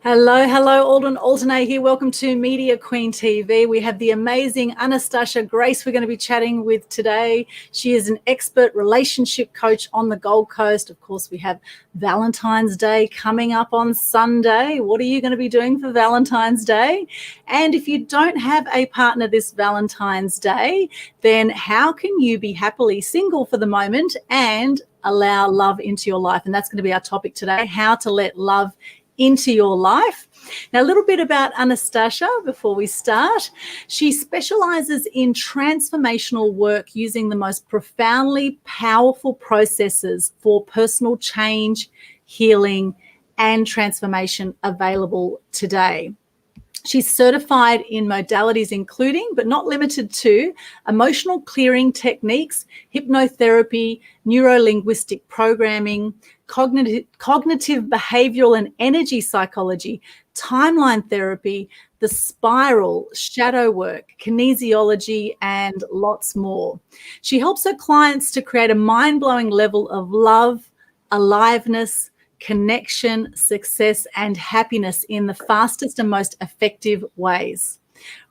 Hello, Aldwyn, Altuney here. Welcome to Media Queen TV. We have the amazing Anastasha Grace we're going to be chatting with today. She is an expert relationship coach on the Gold Coast. Of course, we have Valentine's Day coming up on Sunday. What are you going to be doing for Valentine's Day? And if you don't have a partner this Valentine's Day, then how can you be happily single for the moment and allow love into your life? And that's going to be our topic today, how to let love into your life. Now, a little bit about Anastasha before we start. She specializes in transformational work using the most profoundly powerful processes for personal change, healing, and transformation available today. She's certified in modalities including, but not limited to, emotional clearing techniques, hypnotherapy, neuro-linguistic programming, cognitive behavioral and energy psychology, timeline therapy, the spiral, shadow work, kinesiology, and lots more. She helps her clients to create a mind-blowing level of love, aliveness, connection, success, and happiness in the fastest and most effective ways.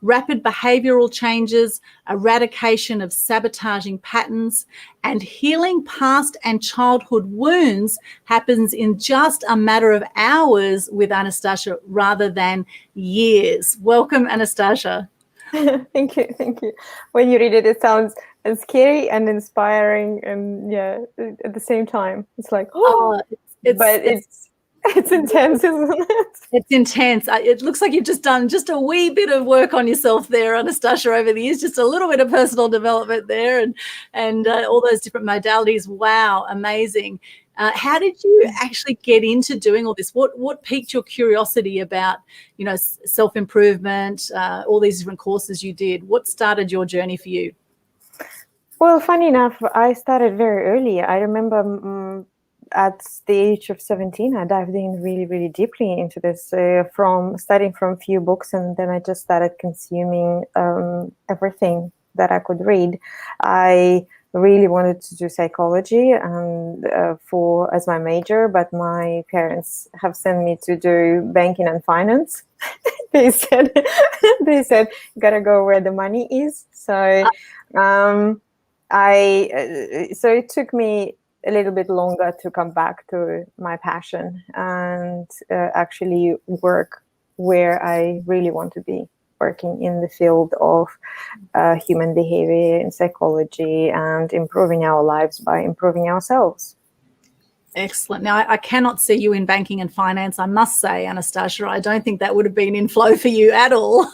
Rapid behavioral changes, eradication of sabotaging patterns, and healing past and childhood wounds happens in just a matter of hours with Anastasha rather than years. Welcome, Anastasha. Thank you. When you read it, it sounds scary and inspiring, and at the same time, it's like, it's intense, isn't it? It's intense. It looks like you've just done just a wee bit of work on yourself there, Anastasha, over the years, just a little bit of personal development there and all those different modalities. Wow, amazing. How did you actually get into doing all this? What piqued your curiosity about, self-improvement, all these different courses you did? What started your journey for you? Well, funny enough, I started very early. I remember at the age of 17, I dived in really, really deeply into this, from studying from a few books, and then I just started consuming everything that I could read. I really wanted to do psychology and as my major, but my parents have sent me to do banking and finance. they said, gotta go where the money is. So, so it took me a little bit longer to come back to my passion and actually work where I really want to be, working in the field of human behavior and psychology and improving our lives by improving ourselves. Excellent. Now, I cannot see you in banking and finance, I must say, Anastasha. I don't think that would have been in flow for you at all.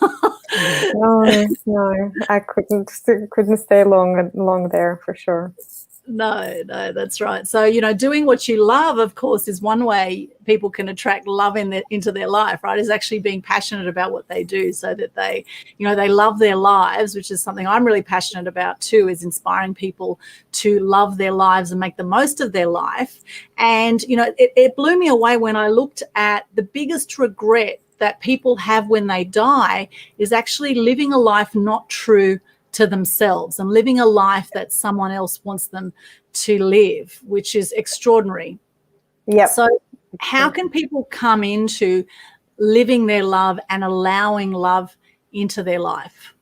No, I couldn't stay long there for sure. No, that's right. So, doing what you love, of course, is one way people can attract love into their life, right? Is actually being passionate about what they do so that they love their lives, which is something I'm really passionate about too, is inspiring people to love their lives and make the most of their life. And, it blew me away when I looked at the biggest regret that people have when they die is actually living a life not true to themselves and living a life that someone else wants them to live, which is extraordinary. Yeah. So how can people come into living their love and allowing love into their life?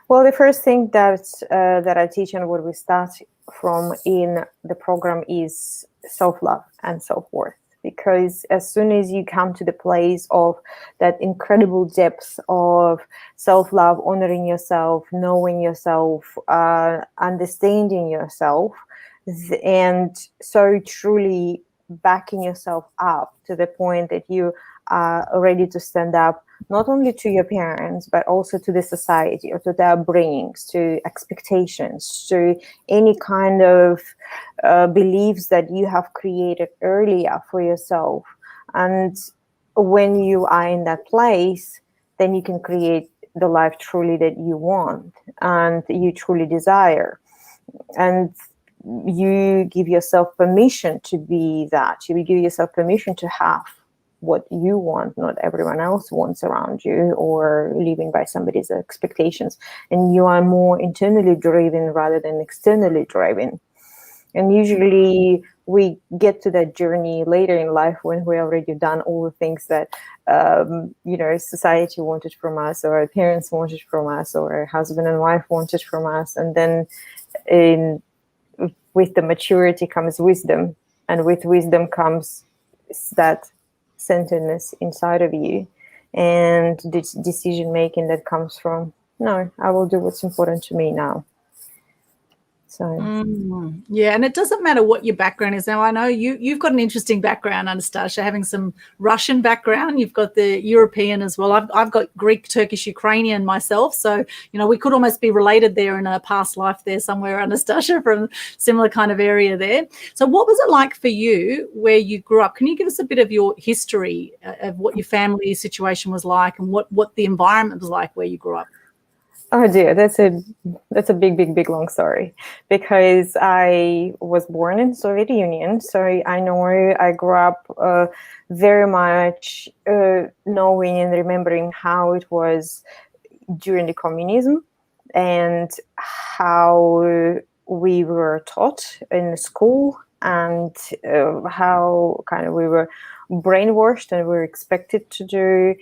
Well, the first thing that I teach and what we start from in the program is self-love and self-worth. Because as soon as you come to the place of that incredible depth of self-love, honoring yourself, knowing yourself, understanding yourself, and so truly backing yourself up to the point that you are ready to stand up not only to your parents, but also to the society or to their upbringings, to expectations, to any kind of beliefs that you have created earlier for yourself. And when you are in that place, then you can create the life truly that you want and you truly desire. And you give yourself permission to be that. You give yourself permission to have what you want, not everyone else wants around you, or living by somebody's expectations. And you are more internally driven rather than externally driven. And usually we get to that journey later in life when we already done all the things that society wanted from us, or our parents wanted from us, or our husband and wife wanted from us. And then with the maturity comes wisdom, and with wisdom comes that centeredness inside of you, and this decision making that comes from, no, I will do what's important to me now. So yeah, and it doesn't matter what your background is. Now, I know you've got an interesting background, Anastasha, having some Russian background. You've got the European as well. I've got Greek, Turkish, Ukrainian myself. So, we could almost be related there in a past life there somewhere, Anastasha, from similar kind of area there. So what was it like for you where you grew up? Can you give us a bit of your history of what your family situation was like and what the environment was like where you grew up? Oh dear, that's a big long story, because I was born in Soviet Union, so I know I grew up very much knowing and remembering how it was during the communism, and how we were taught in school, and how kind of we were brainwashed and we were expected to do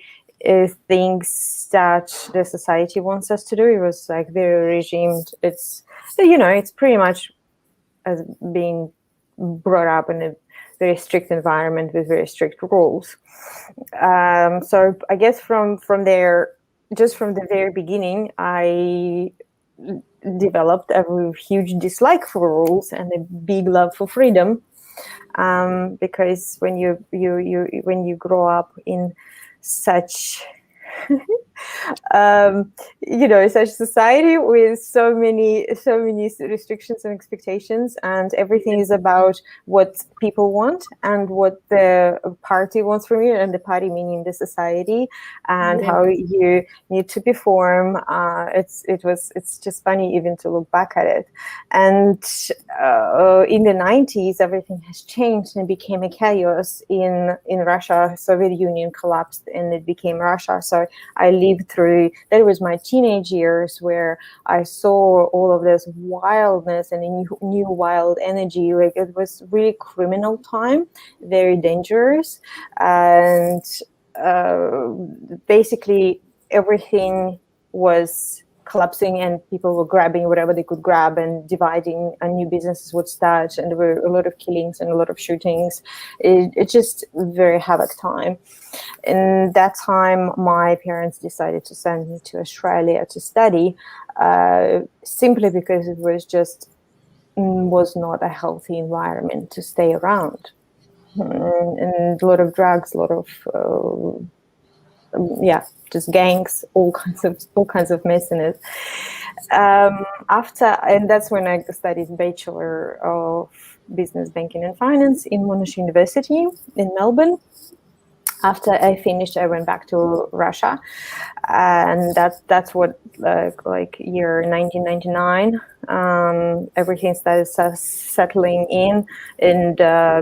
things that the society wants us to do. It was like very regimed. It's pretty much as being brought up in a very strict environment with very strict rules. So I guess from there, just from the very beginning, I developed a huge dislike for rules and a big love for freedom, because when you grow up in such such society with so many restrictions and expectations, and everything is about what people want and what the party wants from you, and the party meaning the society, and how you need to perform. It's just funny even to look back at it. And in the 90s, everything has changed and became a chaos in Russia. Soviet Union collapsed and it became Russia. So I lived through, that was my teenage years, where I saw all of this wildness and a new wild energy. Like, it was really criminal time, very dangerous, and basically everything was collapsing and people were grabbing whatever they could grab and dividing, and new businesses would start, and there were a lot of killings and a lot of shootings. It's just very havoc time. In that time, my parents decided to send me to Australia to study, simply because it was not a healthy environment to stay around, and a lot of drugs, a lot of just gangs, all kinds of messiness. And that's when I studied Bachelor of Business, Banking and Finance in Monash University in Melbourne. After I finished, I went back to Russia, and that's what like year 1999. Everything started settling in, and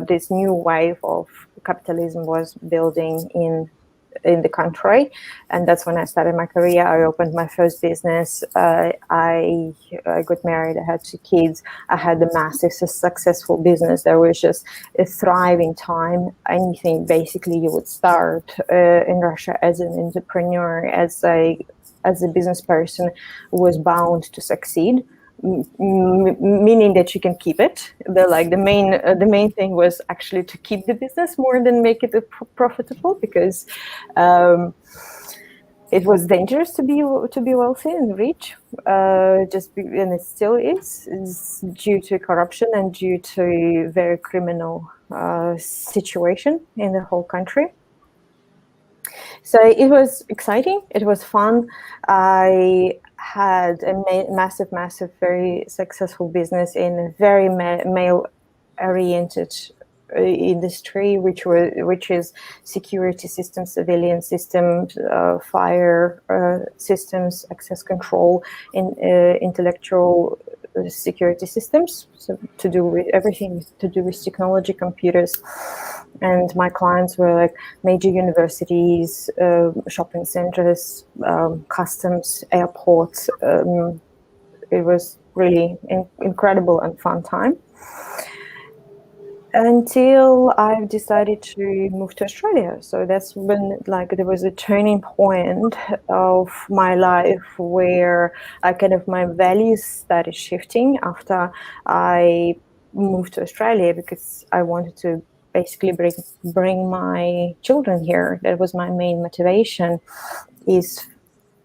this new wave of capitalism was building in the country, and that's when I started my career. I opened my first business. I got married. I had 2 kids. I had a massive successful business. There was just a thriving time. Anything basically you would start in Russia as an entrepreneur, as a business person, was bound to succeed. Meaning that you can keep it. The main thing was actually to keep the business more than make it profitable, because it was dangerous to be wealthy and rich. And it still is. It's due to corruption and due to very criminal situation in the whole country. So it was exciting. It was fun. I had a massive, very successful business in a very male-oriented industry, which is security systems, civilian systems, fire systems, access control, in intellectual security systems. So to do with everything to do with technology, computers. And my clients were like major universities, shopping centers, customs, airports. It was really incredible and fun time. until I've decided to move to Australia. So that's when there was a turning point of my life where my values started shifting after I moved to Australia, because I wanted to basically bring my children here. That was my main motivation, is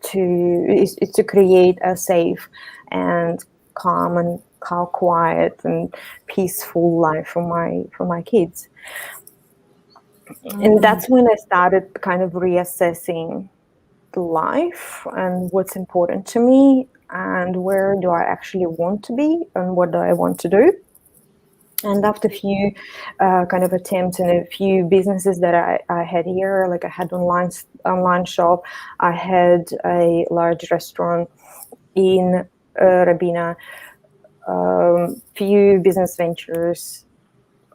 to create a safe and calm, quiet and peaceful life for my kids. And that's when I started kind of reassessing life and what's important to me, and where do I actually want to be, and what do I want to do. And after a few attempts and a few businesses that I had here, like I had online shop, I had a large restaurant in Rabina, few business ventures,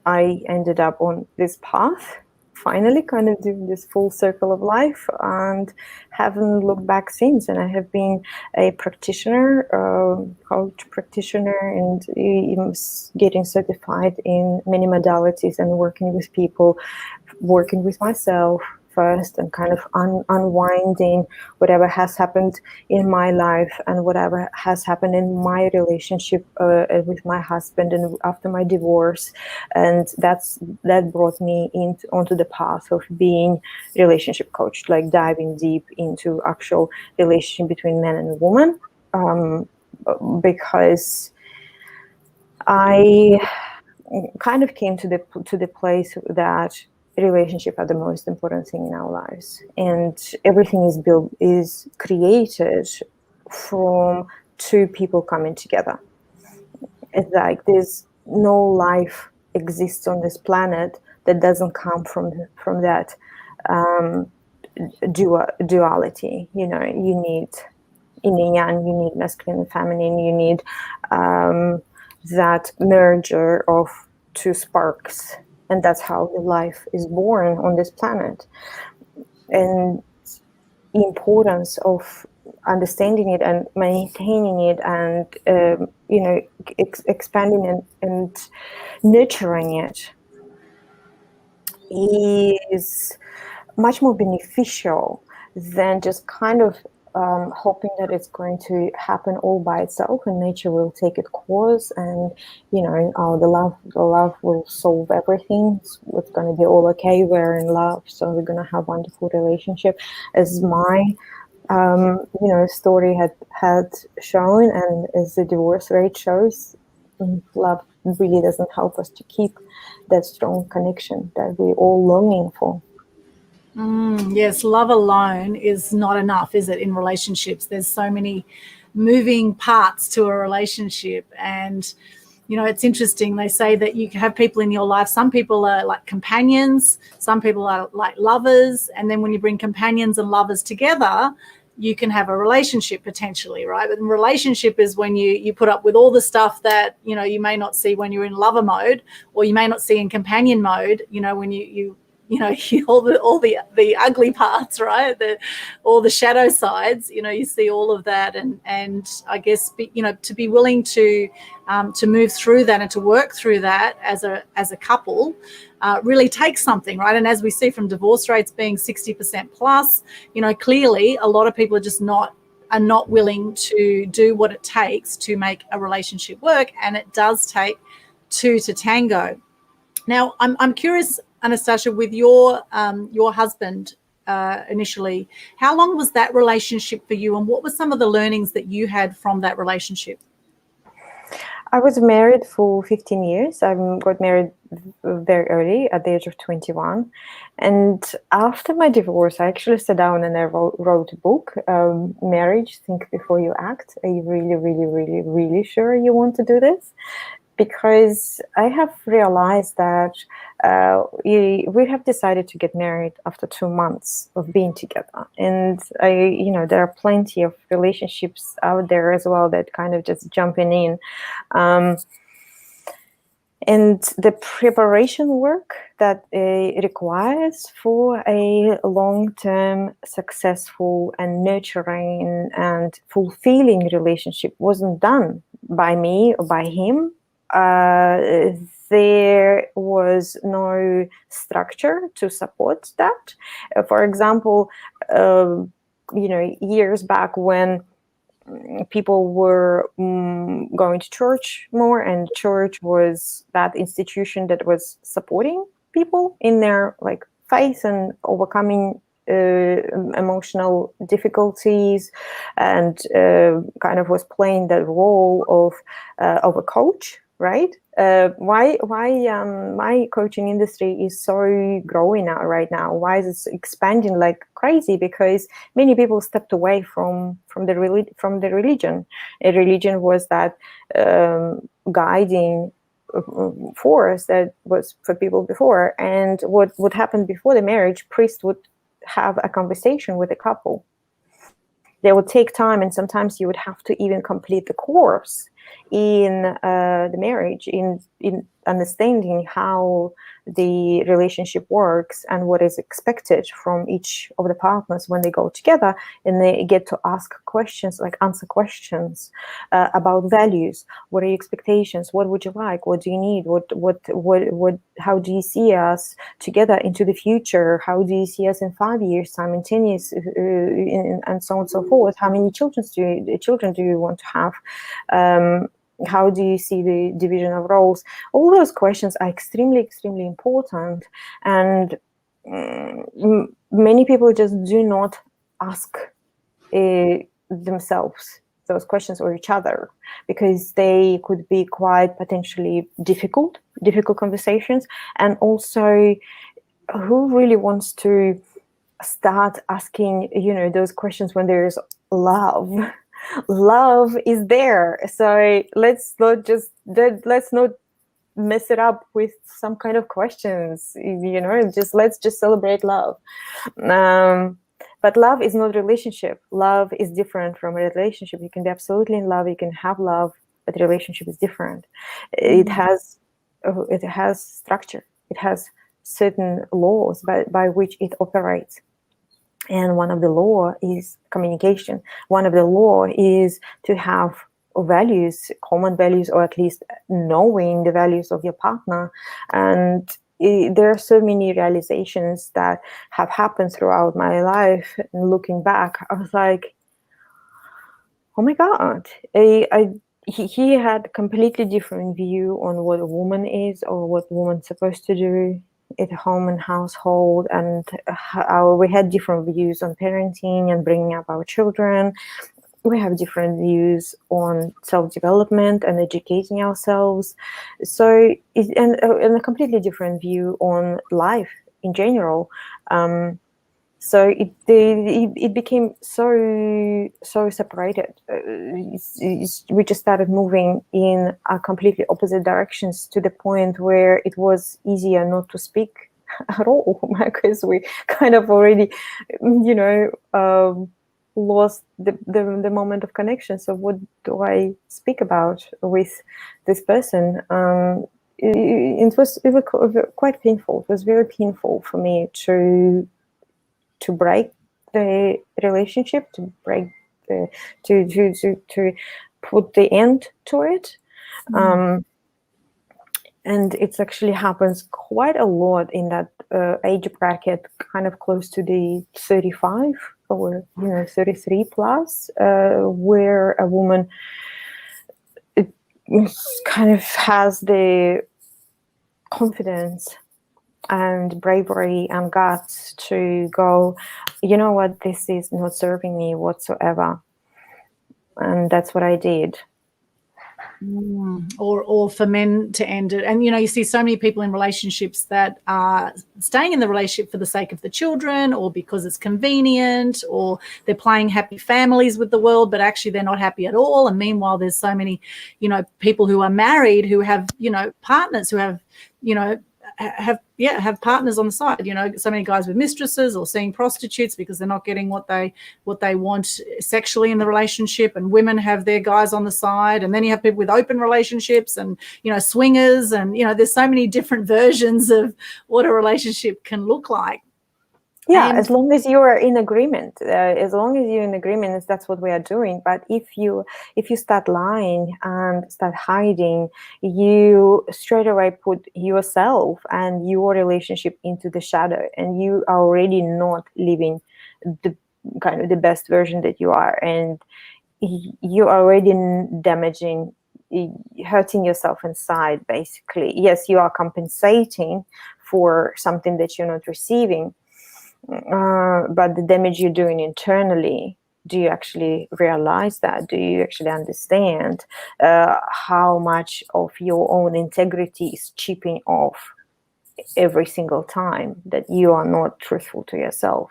I ended up on this path, finally kind of doing this full circle of life, and haven't looked back since. And I have been a practitioner, coach practitioner, and getting certified in many modalities, and working with people, working with myself first, and kind of unwinding whatever has happened in my life and whatever has happened in my relationship with my husband and after my divorce. And that brought me onto the path of being relationship coach, like diving deep into actual relationship between man and woman, because I kind of came to the place that relationship are the most important thing in our lives, and everything is created from two people coming together. It's like there's no life exists on this planet that doesn't come from that duality. You know, you need yin and yang, you need masculine and feminine, you need that merger of two sparks, and that's how the life is born on this planet. And the importance of understanding it and maintaining it, and expanding and nurturing it is much more beneficial than just kind of hoping that it's going to happen all by itself and nature will take its course, and the love will solve everything. It's going to be all okay. We're in love, so we're going to have wonderful relationship. As my story had shown, and as the divorce rate shows, love really doesn't help us to keep that strong connection that we're all longing for. Yes, love alone is not enough, is it, in relationships? There's so many moving parts to a relationship. And, it's interesting. They say that you can have people in your life. Some people are like companions. Some people are like lovers. And then when you bring companions and lovers together, you can have a relationship potentially, right? But the relationship is when you put up with all the stuff that, you may not see when you're in lover mode, or you may not see in companion mode, when you all the ugly parts, right? All the shadow sides, you see all of that, and I guess to be willing to move through that and to work through that as a couple really takes something, right? And as we see from divorce rates being 60% plus, clearly a lot of people are not willing to do what it takes to make a relationship work, and it does take two to tango. Now, I'm curious, Anastasha, with your husband initially, how long was that relationship for you, and what were some of the learnings that you had from that relationship? I was married for 15 years. I got married very early, at the age of 21. And after my divorce, I actually sat down and I wrote a book, Marriage, Think Before You Act. Are you really, really, really, really sure you want to do this? Because I have realized that we have decided to get married after 2 months of being together. And there are plenty of relationships out there as well that kind of just jumping in. And the preparation work that it requires for a long-term, successful and nurturing and fulfilling relationship wasn't done by me or by him. there was no structure to support that. For example, years back when people were going to church more, and church was that institution that was supporting people in their like faith and overcoming emotional difficulties, and kind of was playing the role of a coach, right? Why my coaching industry is so growing out right now? Why is it expanding like crazy? Because many people stepped away from the religion. A religion was that guiding force that was for people before. And what happened before the marriage, priest would have a conversation with a couple. They would take time, and sometimes you would have to even complete the course in the marriage, in understanding how the relationship works and what is expected from each of the partners when they go together, and they get to ask questions, like answer questions about values. What are your expectations? What would you like? What do you need? What how do you see us together into the future? How do you see us in 5 years time, in 10 years, and so on and so forth? How many children do you want to have? How do you see the division of roles? All those questions are extremely, extremely important. And many people just do not ask themselves those questions or each other, because they could be quite potentially difficult conversations. And also, who really wants to start asking, those questions when there's love? Love is there, so let's not mess it up with some kind of questions. Let's just celebrate love. But love is not relationship. Love is different from a relationship. You can be absolutely in love, you can have love, but a relationship is different. It has structure. It has certain laws by which it operates. And one of the law is communication. One of the law is to have values, common values, or at least knowing the values of your partner. And there are so many realizations that have happened throughout my life. And looking back, I was like, oh my God, he had a completely different view on what a woman is, or what a woman's supposed to do at home and household, and we had different views on parenting and bringing up our children. We have different views on self-development and educating ourselves. So, and a completely different view on life in general. So it became so separated. We just started moving in a completely opposite directions, to the point where it was easier not to speak at all, because we kind of already, lost the moment of connection. So what do I speak about with this person? It was quite painful. It was very painful for me to break the relationship, to put the end to it. And it actually happens quite a lot in that age bracket, kind of close to the 35 or 33 plus, where a woman kind of has the confidence and bravery and guts to go, you know what, this is not serving me whatsoever. And that's what I did. Or for men to end it. And you see so many people in relationships that are staying in the relationship for the sake of the children, or because it's convenient, or they're playing happy families with the world, but actually they're not happy at all. And meanwhile, there's so many people who are married who have partners who have have partners on the side. So many guys with mistresses, or seeing prostitutes because they're not getting what they want sexually in the relationship, and women have their guys on the side. And then you have people with open relationships, and swingers, and there's so many different versions of what a relationship can look like. Yeah, as long as you are in agreement, that's what we are doing. But if you start lying and start hiding, you straight away put yourself and your relationship into the shadow, and you are already not living the kind of the best version that you are, and you're already damaging, hurting yourself inside. Basically, yes, you are compensating for something that you're not receiving. But the damage you're doing internally, do you actually realize that? Do you actually understand how much of your own integrity is chipping off every single time that you are not truthful to yourself?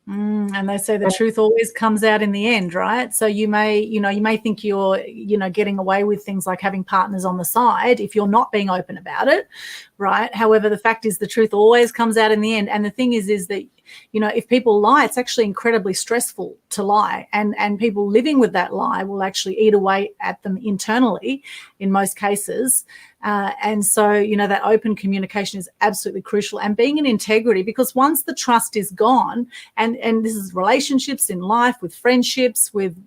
And they say the truth always comes out in the end, right? So you may think you're, getting away with things like having partners on the side if you're not being open about it, right? However, the fact is the truth always comes out in the end. And the thing is that, if people lie, it's actually incredibly stressful to lie. And people living with that lie will actually eat away at them internally in most cases. And so, that open communication is absolutely crucial, and being in integrity, because once the trust is gone, and this is relationships in life, with friendships, with,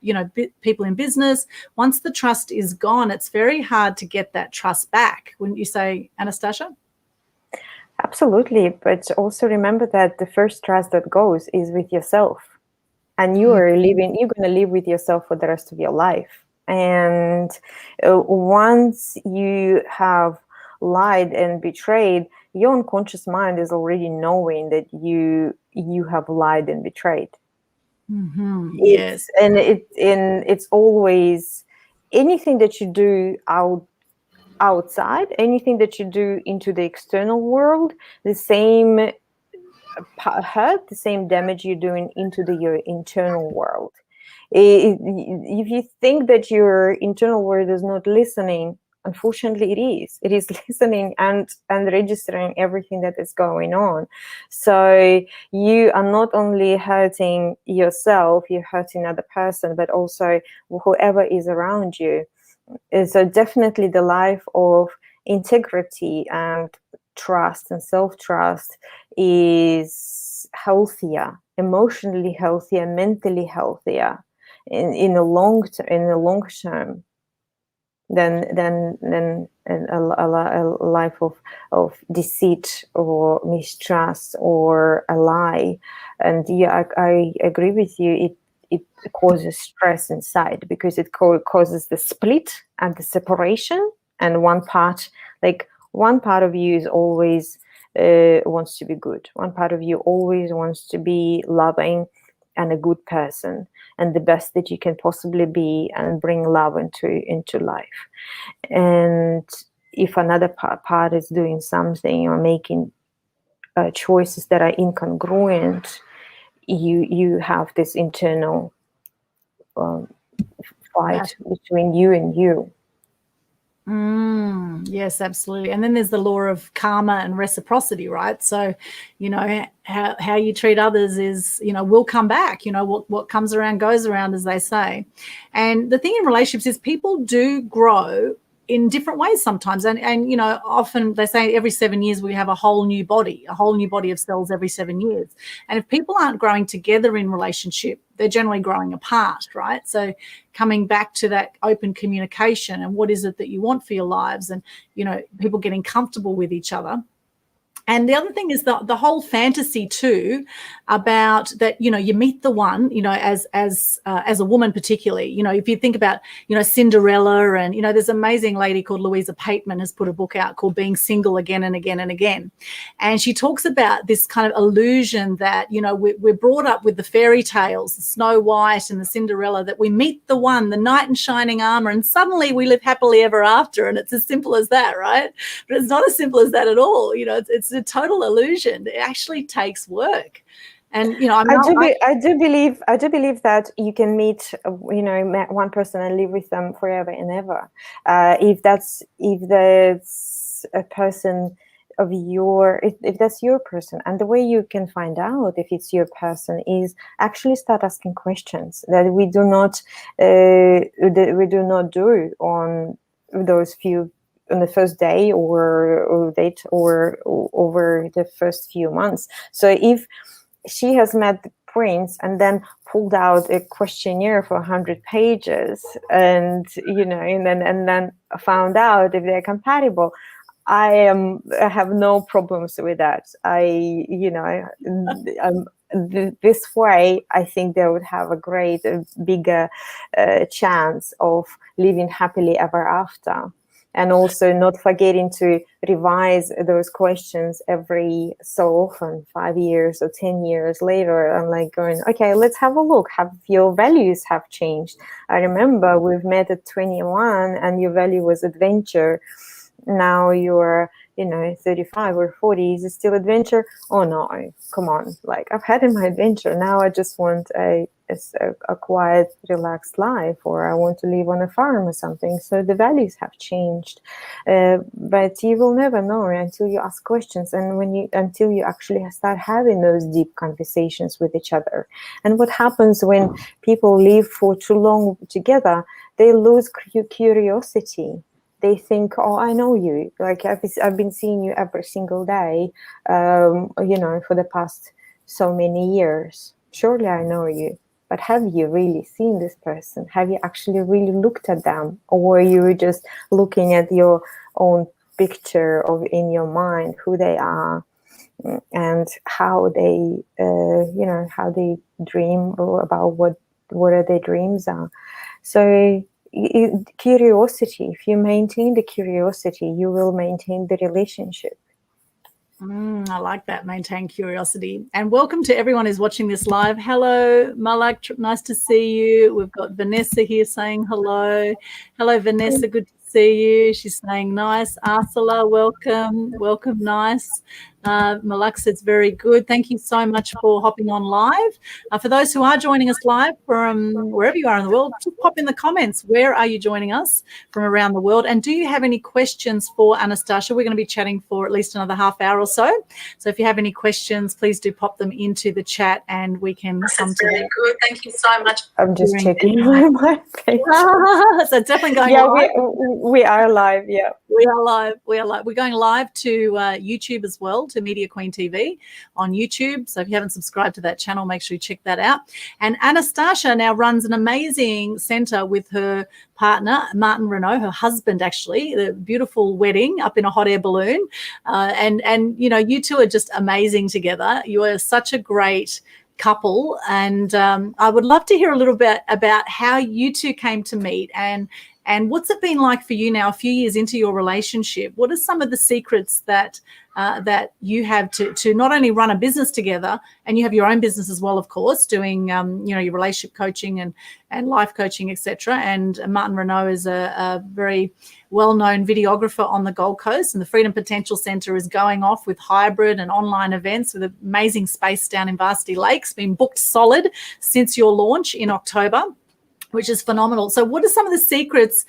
people in business, once the trust is gone, it's very hard to get that trust back. Wouldn't you say, Anastasha? Absolutely. But also remember that the first trust that goes is with yourself, and you're going to live with yourself for the rest of your life. And once you have lied and betrayed, your unconscious mind is already knowing that you have lied and betrayed. Yes. It's always anything that you do outside, anything that you do into the external world, the same hurt, the same damage you're doing into your internal world. If you think that your internal world is not listening, unfortunately it is listening and registering everything that is going on. So you are not only hurting yourself, you're hurting another person, but also whoever is around you. So definitely the life of integrity and trust and self-trust is healthier, emotionally healthier, mentally healthier in the long term than a life of deceit or mistrust or a lie. And yeah, I agree with you. It causes stress inside, because it causes the split and the separation. And one part of you is always wants to be good. One part of you always wants to be loving and a good person and the best that you can possibly be, and bring love into life. And if another part is doing something or making choices that are incongruent, you have this internal fight between you and you. Yes, absolutely. And then there's the law of karma and reciprocity, right? So, how you treat others is, will come back. What comes around goes around, as they say. And the thing in relationships is people do grow in different ways sometimes. And often they say every 7 years we have a whole new body of cells every 7 years. And if people aren't growing together in relationship, they're generally growing apart, right? So coming back to that open communication and what is it that you want for your lives, and, people getting comfortable with each other. And the other thing is the whole fantasy too about that, you meet the one, as a woman particularly, if you think about, Cinderella, and, there's an amazing lady called Louisa Pateman has put a book out called Being Single Again and Again and Again. And she talks about this kind of illusion that, we're brought up with the fairy tales, the Snow White and the Cinderella, that we meet the one, the knight in shining armor, and suddenly we live happily ever after. And it's as simple as that, right? But it's not as simple as that at all. It's a total illusion. It actually takes work. And I do believe that you can meet one person and live with them forever and ever, if that's a person of if that's your person. And the way you can find out if it's your person is actually start asking questions that we do not do on those few, on the first day or date or over the first few months. So if she has met the prince and then pulled out a questionnaire for 100 pages, and and then found out if they're compatible. I have no problems with that. This way, I think they would have a great, bigger chance of living happily ever after. And also not forgetting to revise those questions every so often, 5 years or 10 years later. I'm like going, okay, let's have a look. Have your values have changed? I remember we've met at 21 and your value was adventure. Now you're 35 or 40. Is it still adventure? Oh no, come on. Like, I've had my adventure. Now I just want a quiet, relaxed life, or I want to live on a farm or something. So the values have changed, but you will never know until you ask questions, and until you actually start having those deep conversations with each other. And what happens when people live for too long together? They lose curiosity. They think, oh, I know you. Like, I've been seeing you every single day, for the past so many years. Surely I know you. But have you really seen this person? Have you actually really looked at them? Or you were just looking at your own picture in your mind, who they are and how they, how they dream, or about what are their dreams are. So curiosity, if you maintain the curiosity, you will maintain the relationship. I like that, maintain curiosity. And welcome to everyone who's watching this live. Hello, Malak, nice to see you. We've got Vanessa here saying hello. Hello, Vanessa, good to see you. She's saying nice. Ursula, welcome, nice. Malak says very good. Thank you so much for hopping on live. For those who are joining us live from wherever you are in the world, just pop in the comments. Where are you joining us from around the world? And do you have any questions for Anastasha? We're going to be chatting for at least another half hour or so. So if you have any questions, please do pop them into the chat and we can come to them. Good. Thank you so much. I'm just checking my page. So definitely going live. We are live. Yeah, we are live. We're going live to YouTube as well, to Media Queen TV on YouTube. So if you haven't subscribed to that channel, make sure you check that out. And Anastasha now runs an amazing centre with her partner, Martin Renault, her husband, actually, the beautiful wedding up in a hot air balloon. And you two are just amazing together. You are such a great couple. And I would love to hear a little bit about how you two came to meet, and what's it been like for you now, a few years into your relationship? What are some of the secrets that you have to not only run a business together, and you have your own business as well, of course, doing your relationship coaching and life coaching, etc. And Martin Renault is a very well-known videographer on the Gold Coast, and the Freedom Potential Centre is going off with hybrid and online events with amazing space down in Varsity Lakes, been booked solid since your launch in October, which is phenomenal. So what are some of the secrets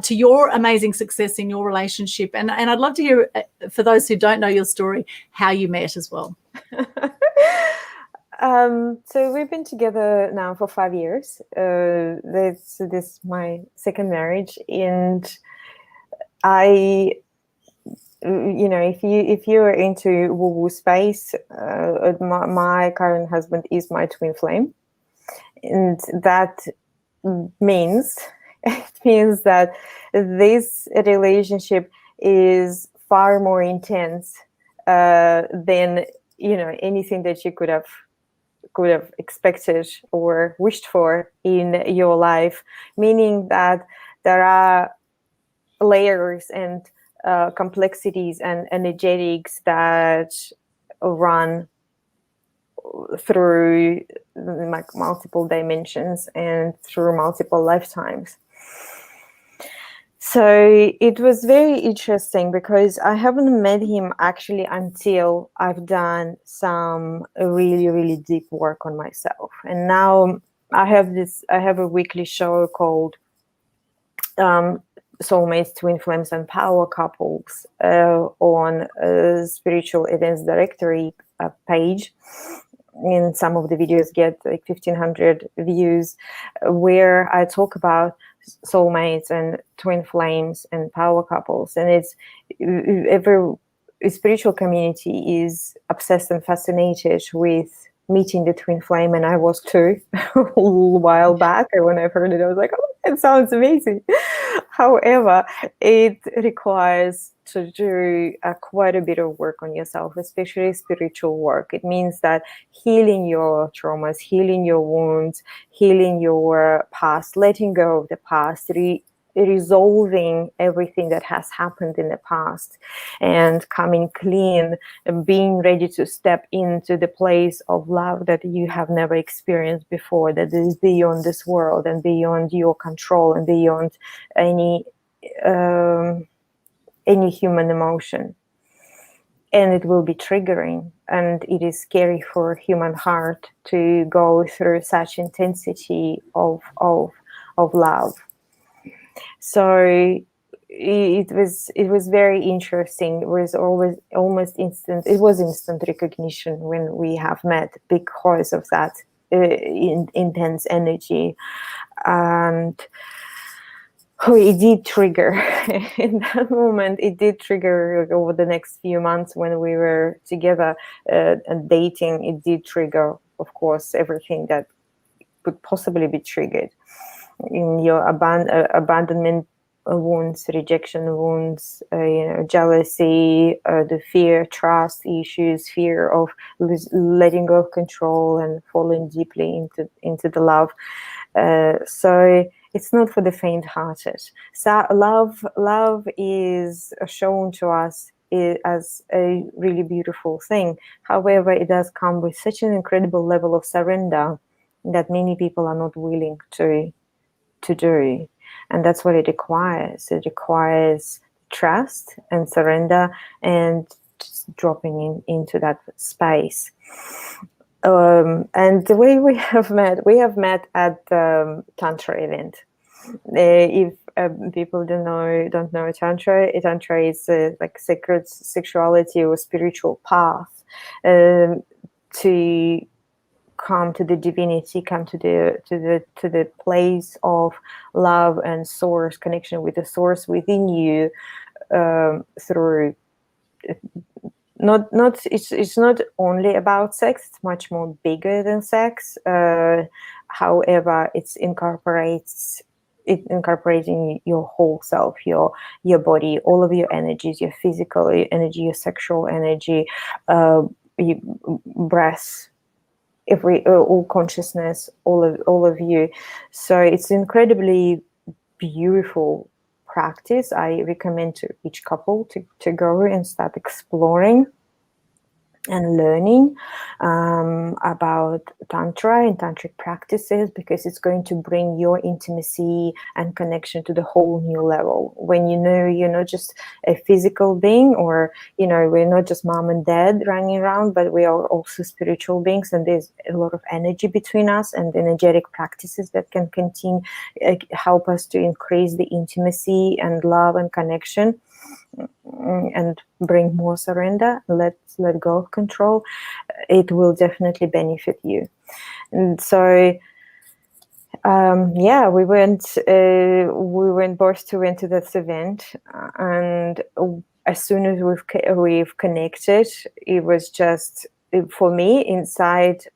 to your amazing success in your relationship? And I'd love to hear, for those who don't know your story, how you met as well. So we've been together now for 5 years. This is my second marriage. And if you're into woo-woo space, my current husband is my twin flame. And that means that this relationship is far more intense than anything that you could have expected or wished for in your life, meaning that there are layers and complexities and energetics that run through like multiple dimensions and through multiple lifetimes. So it was very interesting because I haven't met him actually until I've done some really, really deep work on myself. And now I have a weekly show called Soulmates, Twin Flames and Power Couples on Spiritual Events Directory page. And some of the videos get like 1,500 views, where I talk about soulmates and twin flames and power couples. And it's every spiritual community is obsessed and fascinated with meeting the twin flame, and I was too a while back. And when I heard it, I was like, oh, it sounds amazing. However, it requires to do quite a bit of work on yourself, especially spiritual work. It means that healing your traumas, healing your wounds, healing your past, letting go of the past, resolving everything that has happened in the past, and coming clean and being ready to step into the place of love that you have never experienced before, that is beyond this world and beyond your control and beyond any human emotion. And it will be triggering, and it is scary for a human heart to go through such intensity of love. So it was very interesting. It was always almost instant. It was instant recognition when we have met because of that intense energy. And it did trigger in that moment. It did trigger over the next few months when we were together and dating. It did trigger, of course, everything that could possibly be triggered in your abandonment wounds, rejection wounds, jealousy, the fear, trust issues, fear of letting go of control and falling deeply into the love. So it's not for the faint-hearted. So love is shown to us as a really beautiful thing. However, it does come with such an incredible level of surrender that many people are not willing to do. And that's what it requires. It requires trust and surrender and just dropping into that space. And the way we have met at the Tantra event. If people don't know Tantra is like sacred sexuality or spiritual path to come to the divinity, come to the place of love and source, connection with the source within you, through it's not only about sex. It's much more bigger than sex. However, it incorporating your whole self, your body, all of your energies, your physical energy, your sexual energy, your breath, all consciousness, all of you. So it's incredibly beautiful practice. I recommend to each couple to go and start exploring and learning about Tantra and Tantric practices, because it's going to bring your intimacy and connection to the whole new level. When you know you're not just a physical being, or we're not just mom and dad running around, but we are also spiritual beings, and there's a lot of energy between us, and energetic practices that can continue help us to increase the intimacy and love and connection, and bring more surrender, let go of control. It will definitely benefit you. And so we went both to into this event, and as soon as we've connected, it was just, for me, inside,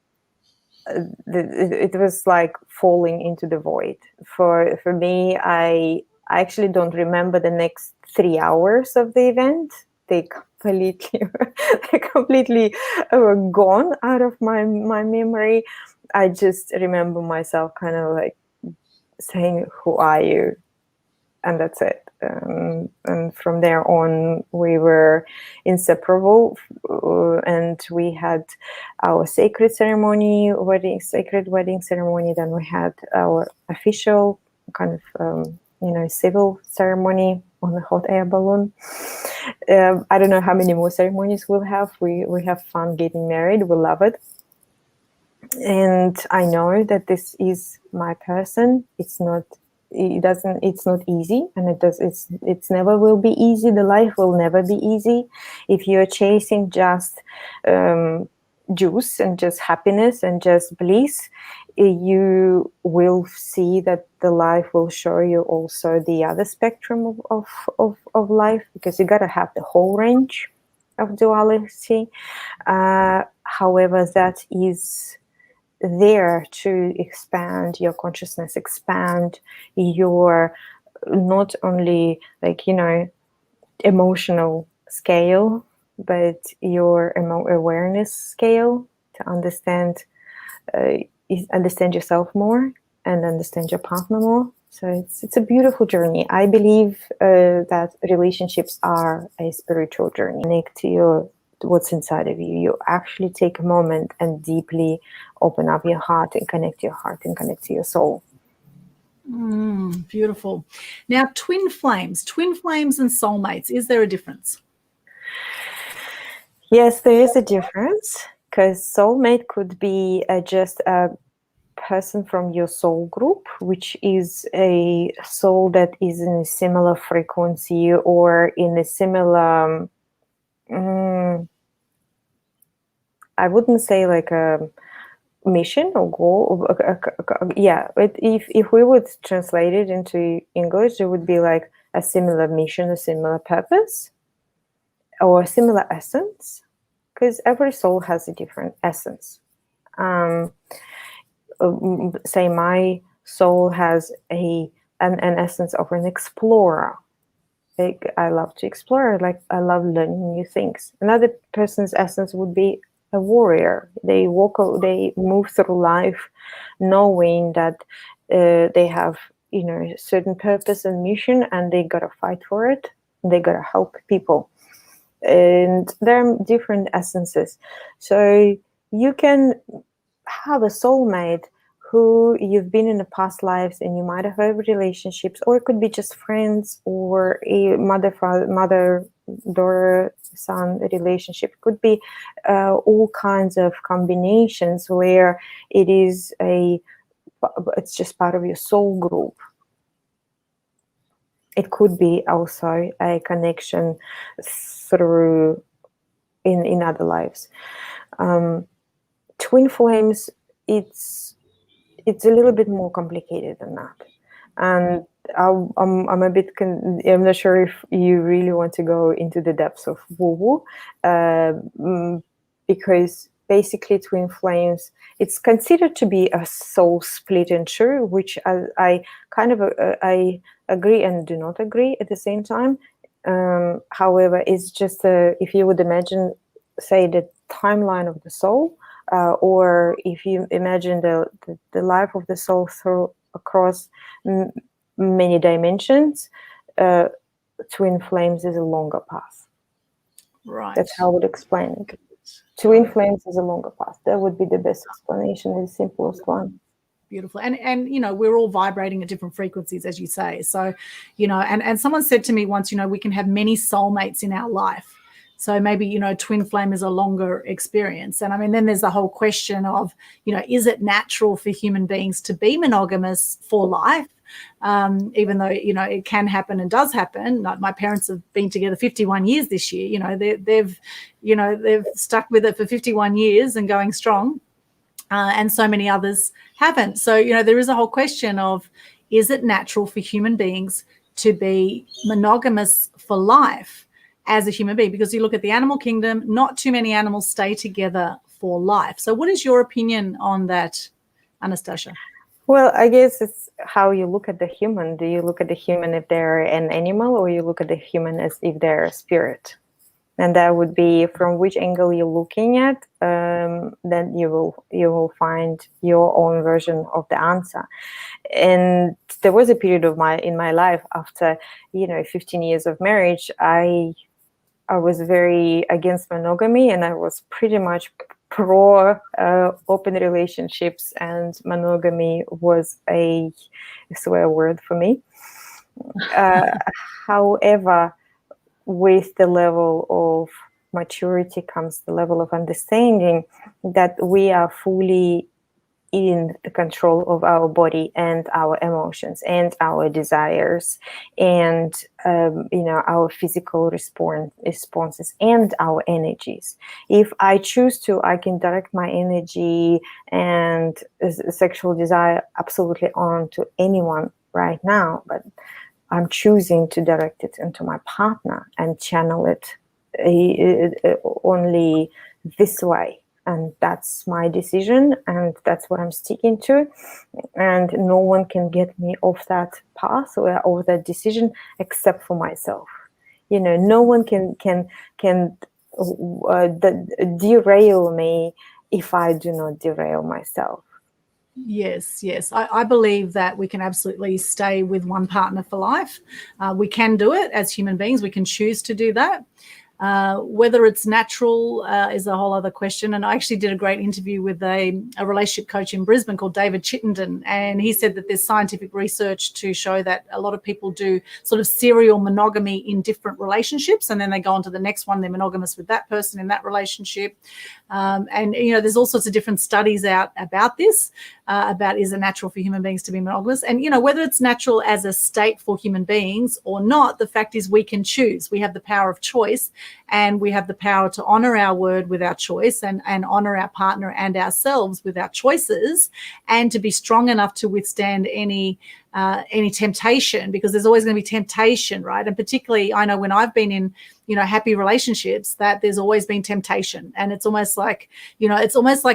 it was like falling into the void. For me, I actually don't remember the next 3 hours of the event. They completely were gone out of my memory. I just remember myself kind of like saying, "Who are you?" And that's it. And from there on, we were inseparable, and we had our sacred wedding ceremony. Then we had our official kind of civil ceremony on the hot air balloon. I don't know how many more ceremonies we'll have. We have fun getting married. We love it. And I know that this is my person. It's not easy, and it's never will be easy. The life will never be easy. If you're chasing just juice and just happiness and just bliss, you will see that the life will show you also the other spectrum of life, because you got to have the whole range of duality. However, that is there to expand your consciousness, expand your not only emotional scale, but your awareness scale, to understand yourself more and understand your partner more. So it's a beautiful journey. I believe that relationships are a spiritual journey. Connect to what's inside of you. You actually take a moment and deeply open up your heart and connect to your heart and connect to your soul. Beautiful. Now, twin flames and soulmates, is there a difference? Yes, there is a difference, because soulmate could be just a person from your soul group, which is a soul that is in a similar frequency or in a similar, I wouldn't say like a mission or goal. Yeah, but if we would translate it into English, it would be like a similar mission, a similar purpose, or a similar essence, because every soul has a different essence. Say my soul has an essence of an explorer. Like, I love to explore, like I love learning new things. Another person's essence would be a warrior. They move through life knowing that they have a certain purpose and mission, and they gotta fight for it. They gotta help people, and there are different essences. So you can have a soulmate who you've been in the past lives, and you might have had relationships, or it could be just friends, or a mother daughter son relationship. It could be all kinds of combinations where it's just part of your soul group. It could be also a connection through in other lives. Twin flames, it's a little bit more complicated than that, and I'm a bit I'm not sure if you really want to go into the depths of woo-woo, because basically twin flames, it's considered to be a soul split in two, which I kind of I agree and do not agree at the same time. However, it's just if you would imagine, say, the timeline of the soul, or if you imagine the life of the soul across many dimensions, twin flames is a longer path. Right. That's how I would explain it. Twin flames is a longer path. That would be the best explanation, the simplest one. Beautiful. And we're all vibrating at different frequencies, as you say. So, and someone said to me once, we can have many soulmates in our life. So maybe, twin flame is a longer experience. And I mean, then there's the whole question of, is it natural for human beings to be monogamous for life? Even though, it can happen and does happen. Like, my parents have been together 51 years this year. They've stuck with it for 51 years and going strong. And so many others haven't. So, there is a whole question of, is it natural for human beings to be monogamous for life as a human being? Because you look at the animal kingdom, not too many animals stay together for life. So what is your opinion on that, Anastasha? Well, I guess it's how you look at the human. Do you look at the human if they're an animal, or you look at the human as if they're a spirit? And that would be from which angle you're looking at, then you will find your own version of the answer. And there was a period in my life after 15 years of marriage, I was very against monogamy, and I was pretty much pro open relationships, and monogamy was a swear word for me. However, with the level of maturity comes the level of understanding that we are fully in the control of our body and our emotions and our desires and our physical responses and our energies. If I choose to, I can direct my energy and sexual desire absolutely onto anyone right now, but I'm choosing to direct it into my partner and channel it only this way, and that's my decision, and that's what I'm sticking to, and no one can get me off that path or off that decision except for myself. No one can derail me if I do not derail myself. Yes, yes. I believe that we can absolutely stay with one partner for life. We can do it as human beings. We can choose to do that. Whether it's natural is a whole other question. And I actually did a great interview with a relationship coach in Brisbane called David Chittenden. And he said that there's scientific research to show that a lot of people do sort of serial monogamy in different relationships. And then they go on to the next one. They're monogamous with that person in that relationship. And, there's all sorts of different studies out about this, about is it natural for human beings to be monogamous? And, whether it's natural as a state for human beings or not, the fact is we can choose. We have the power of choice. And we have the power to honor our word with our choice and honor our partner and ourselves with our choices, and to be strong enough to withstand any temptation, because there's always going to be temptation, right? And particularly, I know when I've been in, happy relationships, that there's always been temptation. And it's almost like,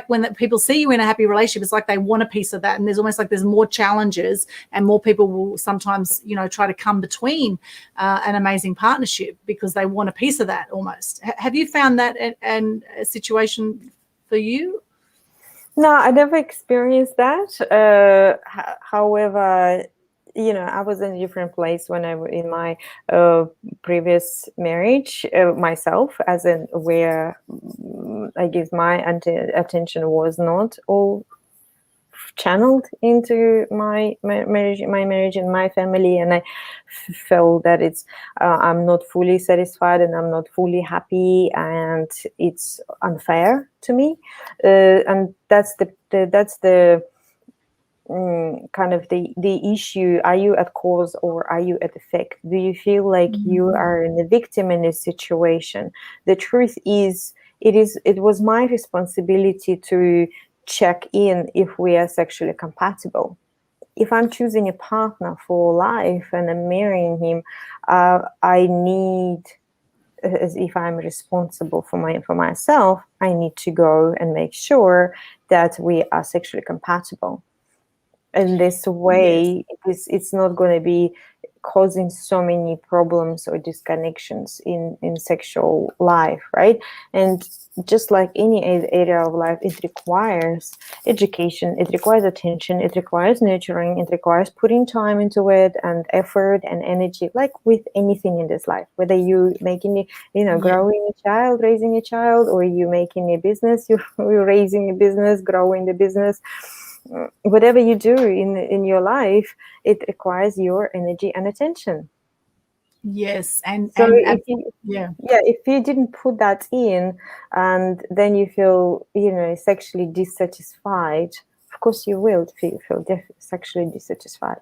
when people see you in a happy relationship, it's like they want a piece of that. And there's almost like there's more challenges, and more people will sometimes, try to come between an amazing partnership because they want a piece of that almost. Have you found that and a situation for you? No, I never experienced that. However, I was in a different place when I was in my previous marriage myself, as in where I guess my attention was not all channeled into my marriage and my family, and I felt that it's I'm not fully satisfied and I'm not fully happy, and it's unfair to me, and that's the kind of the issue. Are you at cause or are you at effect? Do you feel like you are in a victim in this situation? The truth is, it was my responsibility to check in if we are sexually compatible. If I'm choosing a partner for life and I'm marrying him, I need, as if I'm responsible for myself, I need to go and make sure that we are sexually compatible. In this way, yes, it's not going to be causing so many problems or disconnections in sexual life, right? And just like any area of life, it requires education, it requires attention, it requires nurturing, it requires putting time into it and effort and energy, like with anything in this life, whether you making growing a child, raising a child, or you making a business, you're raising a business, growing the business. Whatever you do in your life, it requires your energy and attention. Yes, if you didn't put that in, and then you feel sexually dissatisfied, of course you will feel sexually dissatisfied.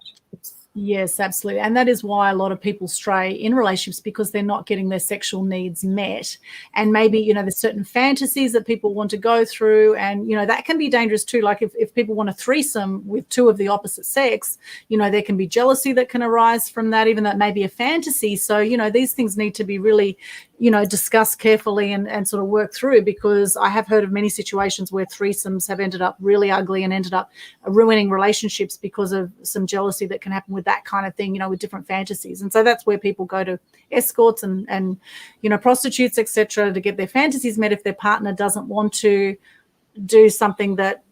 Yes, absolutely. And that is why a lot of people stray in relationships, because they're not getting their sexual needs met. And maybe, there's certain fantasies that people want to go through. And, that can be dangerous too. Like if people want a threesome with two of the opposite sex, there can be jealousy that can arise from that, even though it may be a fantasy. So, these things need to be really, discussed carefully and sort of work through, because I have heard of many situations where threesomes have ended up really ugly and ended up ruining relationships because of some jealousy that can happen with that kind of thing, with different fantasies. And so that's where people go to escorts and prostitutes, etc., to get their fantasies met if their partner doesn't want to do something that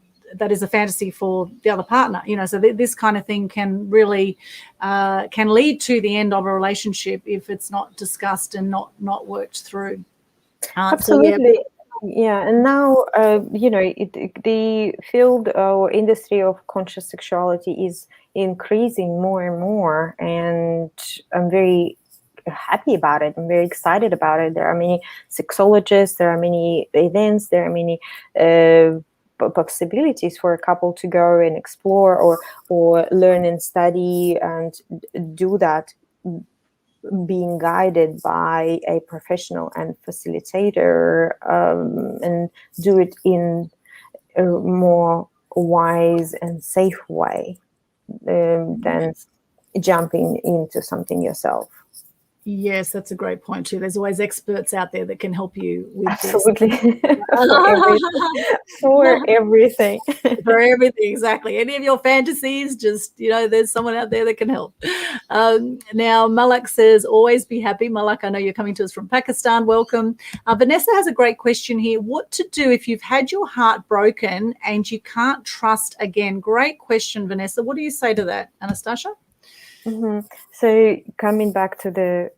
is a fantasy for the other partner. So this kind of thing can really can lead to the end of a relationship if it's not discussed and not worked through. Absolutely. Yeah, and now the field or industry of conscious sexuality is increasing more and more, and I'm very happy about it. I'm very excited about it. There are many sexologists, there are many events, there are many possibilities for a couple to go and explore or learn and study and do that, being guided by a professional and facilitator, and do it in a more wise and safe way than jumping into something yourself. Yes, that's a great point too. There's always experts out there that can help you with Absolutely. this. For everything. For everything, exactly. Any of your fantasies, just, there's someone out there that can help. Now, Malak says, always be happy. Malak, I know you're coming to us from Pakistan. Welcome. Vanessa has a great question here. What to do if you've had your heart broken and you can't trust again? Great question, Vanessa. What do you say to that, Anastasha? Mm-hmm. So coming back to the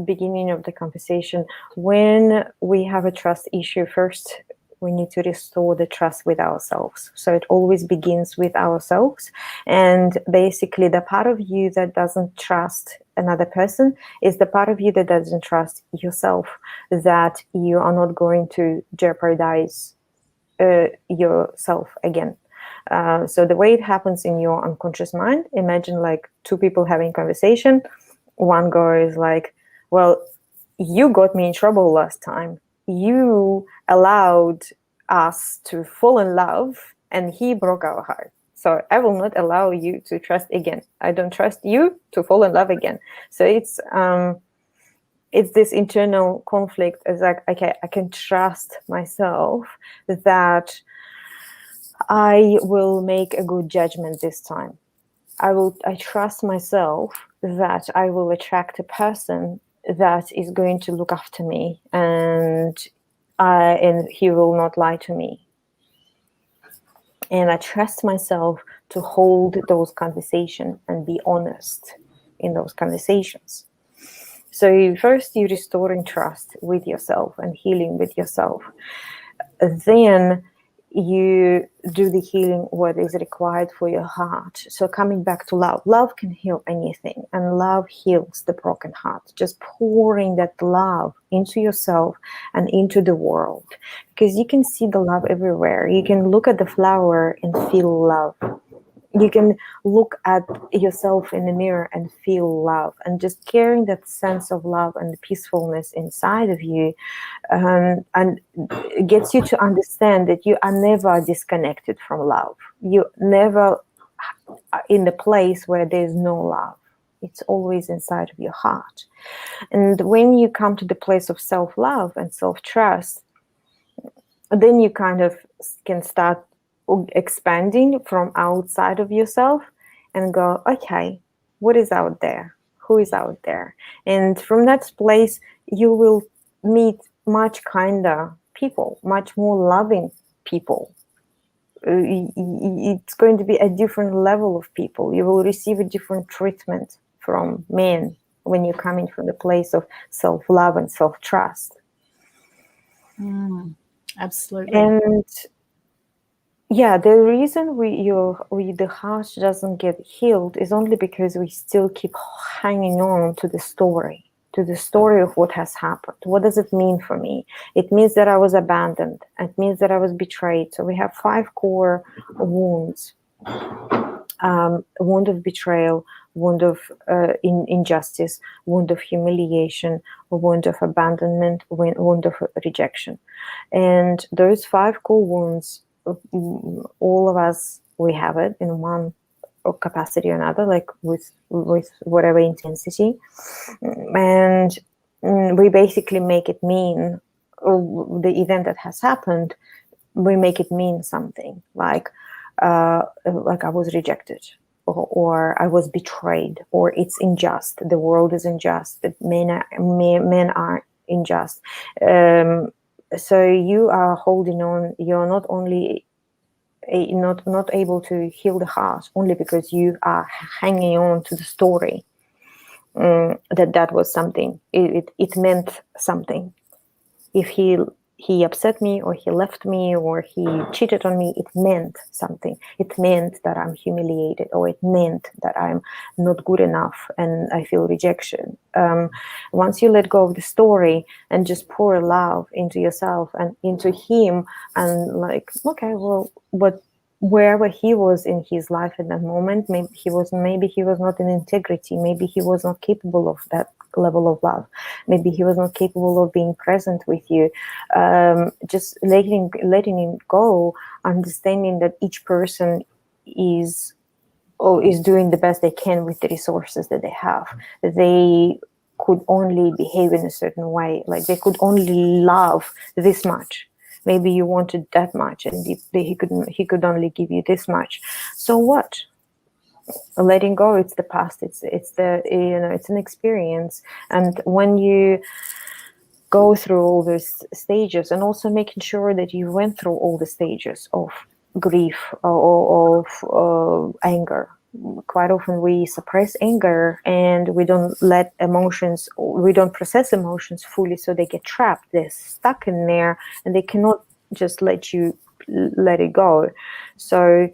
beginning of the conversation, when we have a trust issue, first we need to restore the trust with ourselves. So it always begins with ourselves. And basically the part of you that doesn't trust another person is the part of you that doesn't trust yourself, that you are not going to jeopardize yourself again. So the way it happens in your unconscious mind, imagine like two people having conversation. One guy is like, well, you got me in trouble last time. You allowed us to fall in love and he broke our heart. So I will not allow you to trust again. I don't trust you to fall in love again. So it's this internal conflict. It's like, okay, I can trust myself that I will make a good judgment this time. I trust myself that I will attract a person that is going to look after me and he will not lie to me. And I trust myself to hold those conversations and be honest in those conversations. So first you're restoring trust with yourself and healing with yourself. Then you do the healing what is required for your heart. So coming back to love, love can heal anything, and love heals the broken heart. Just pouring that love into yourself and into the world, because you can see the love everywhere. You can look at the flower and feel love. You can look at yourself in the mirror and feel love, and just carrying that sense of love and the peacefulness inside of you, and it gets you to understand that you are never disconnected from love. You never in the place where there's no love. It's always inside of your heart. And when you come to the place of self-love and self-trust, then you kind of can start expanding from outside of yourself and go, okay, what is out there? Who is out there? And from that place, you will meet much kinder people, much more loving people. It's going to be a different level of people. You will receive a different treatment from men when you're coming from the place of self-love and self-trust. Absolutely. And yeah, the reason the heart doesn't get healed is only because we still keep hanging on to the story of what has happened. What does it mean for me? It means that I was abandoned. It means that I was betrayed. So we have 5 core wounds. Wound of betrayal, wound of injustice, wound of humiliation, wound of abandonment, wound of rejection. And those 5 core wounds, all of us, we have it in one capacity or another, like with whatever intensity. And we basically make it mean, the event that has happened, we make it mean something, like I was rejected, or I was betrayed, or it's unjust, the world is unjust, that men are unjust. So you are holding on. You're not only not able to heal the heart only because you are hanging on to the story that was something. It meant something. If he upset me, or he left me, or he cheated on me, it meant something. It meant that I'm humiliated, or it meant that I'm not good enough and I feel rejection. Once you let go of the story and just pour love into yourself and into him, and like, okay, well, wherever he was in his life at that moment, maybe he was not in integrity, maybe he was not capable of that level of love, maybe he was not capable of being present with you. Just letting him go, understanding that each person is doing the best they can with the resources that they have. They could only behave in a certain way, like they could only love this much. Maybe you wanted that much, and he could only give you this much. So what? Letting go, it's the past. It's the, it's an experience. And when you go through all those stages, and also making sure that you went through all the stages of grief or of anger. Quite often we suppress anger, and we don't process emotions fully, so they get trapped, they're stuck in there, and they cannot just let it go. So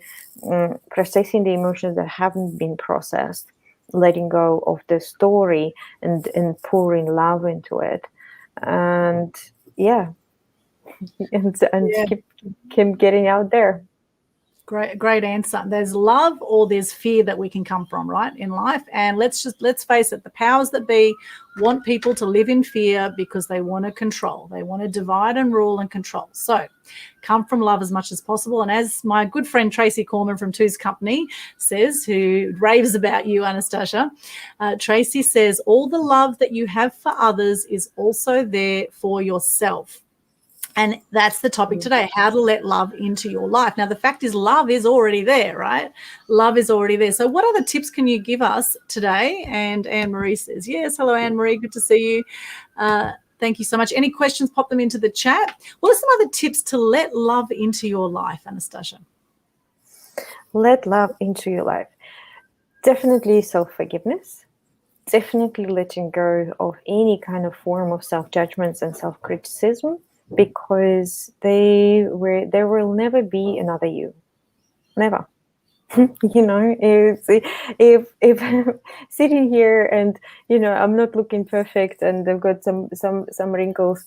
processing the emotions that haven't been processed, letting go of the story, and pouring love into it, and keep getting out there. Great answer. There's love or there's fear that we can come from, right, in life. And let's face it, the powers that be want people to live in fear because they want to control. They want to divide and rule and control. So come from love as much as possible. And as my good friend Tracy Corman from Two's Company says, who raves about you, Anastasha, Tracy says, all the love that you have for others is also there for yourself. And that's the topic today, how to let love into your life. Now, the fact is love is already there, right? Love is already there. So what other tips can you give us today? And Anne-Marie says, yes, hello, Anne-Marie, good to see you. Thank you so much. Any questions, pop them into the chat. What are some other tips to let love into your life, Anastasha? Let love into your life. Definitely self-forgiveness. Definitely letting go of any kind of form of self-judgments and self-criticism, because there will never be another you. Never. If sitting here and I'm not looking perfect and I've got some wrinkles,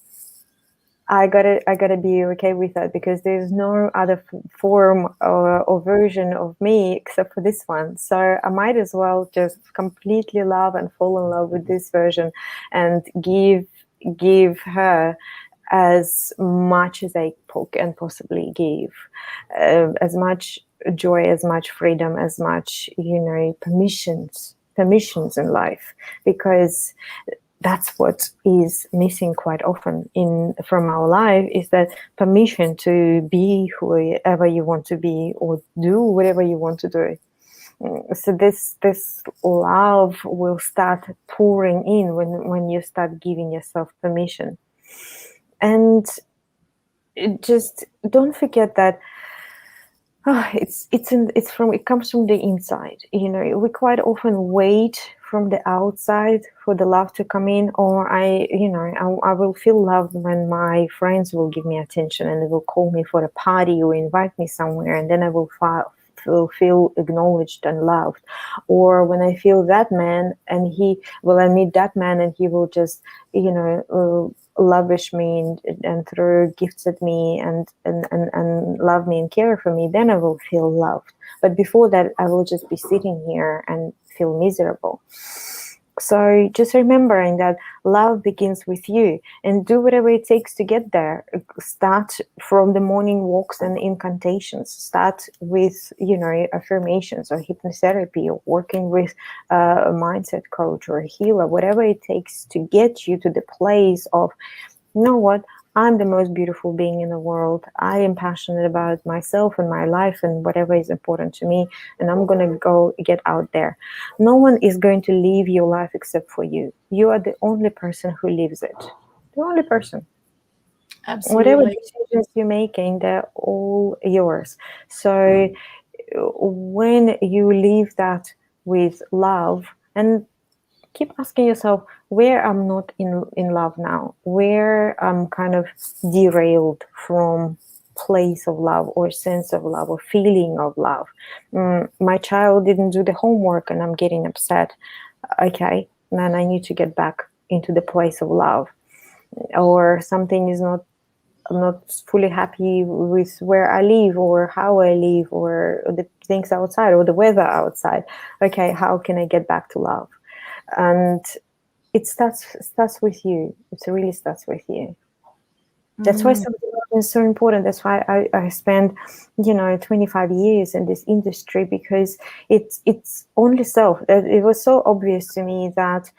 I gotta be okay with that, because there's no other form or version of me except for this one. So I might as well just completely love and fall in love with this version, and give her as much as I can possibly give, as much joy, as much freedom, as much permissions in life, because that's what is missing quite often from our life, is that permission to be whoever you want to be, or do whatever you want to do. So this love will start pouring in when you start giving yourself permission. And just don't forget that it comes from the inside. We quite often wait from the outside for the love to come in, or I will feel loved when my friends will give me attention and they will call me for a party or invite me somewhere, and then I will feel acknowledged and loved. Or when I feel that man, and I meet that man, and he will just lavish me and throw gifts at me and love me and care for me, then I will feel loved. But before that, I will just be sitting here and feel miserable. So just remembering that love begins with you, and do whatever it takes to get there. Start from the morning walks and incantations. Start with, affirmations or hypnotherapy, or working with a mindset coach or a healer, whatever it takes to get you to the place of, you know what, I'm the most beautiful being in the world. I am passionate about myself and my life and whatever is important to me, and I'm going to go get out there. No one is going to live your life except for you. You are the only person who lives it. The only person. Absolutely. Whatever decisions you're making, they're all yours. So when you leave that with love, and keep asking yourself where I'm not in love now, where I'm kind of derailed from place of love or sense of love or feeling of love. My child didn't do the homework and I'm getting upset. Okay, then I need to get back into the place of love. Or something is not, I'm not fully happy with where I live or how I live or the things outside or the weather outside. Okay, how can I get back to love? And it starts with you. It really starts with you. That's why something is so important. That's why I spent 25 years in this industry, because it's only self. It was so obvious to me that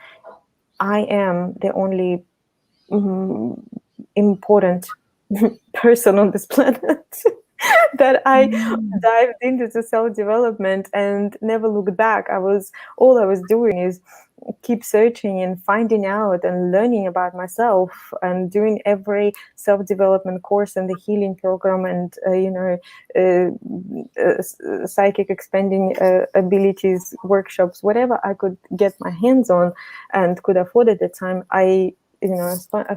I am the only important person on this planet. That I dived into the self-development and never looked back. All I was doing is keep searching and finding out and learning about myself and doing every self-development course and the healing program and psychic expanding abilities workshops, whatever I could get my hands on and could afford at the time. I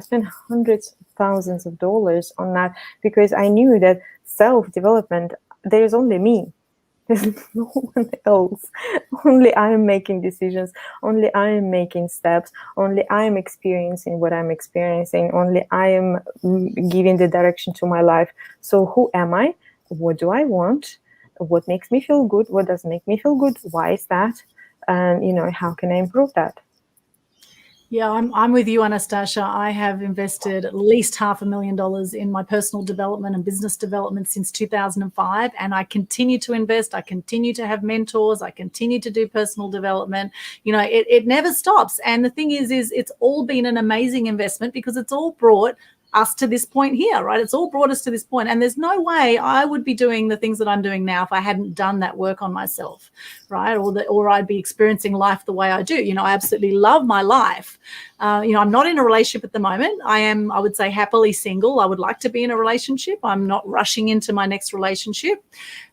spent hundreds of thousands of dollars on that because I knew that self-development, there's only me. There's no one else. Only I am making decisions. Only I am making steps. Only I am experiencing what I'm experiencing. Only I am giving the direction to my life. So who am I? What do I want? What makes me feel good? What doesn't make me feel good? Why is that? And, how can I improve that? Yeah, I'm with you, Anastasha. I have invested at least $500,000 in my personal development and business development since 2005, and I continue to invest. I continue to have mentors. I continue to do personal development. It never stops. And the thing is it's all been an amazing investment because it's all brought us to this point here, right? It's all brought us to this point. And there's no way I would be doing the things that I'm doing now if I hadn't done that work on myself, right? Or I'd be experiencing life the way I do. I absolutely love my life. I'm not in a relationship at the moment. I would say, happily single. I would like to be in a relationship. I'm not rushing into my next relationship.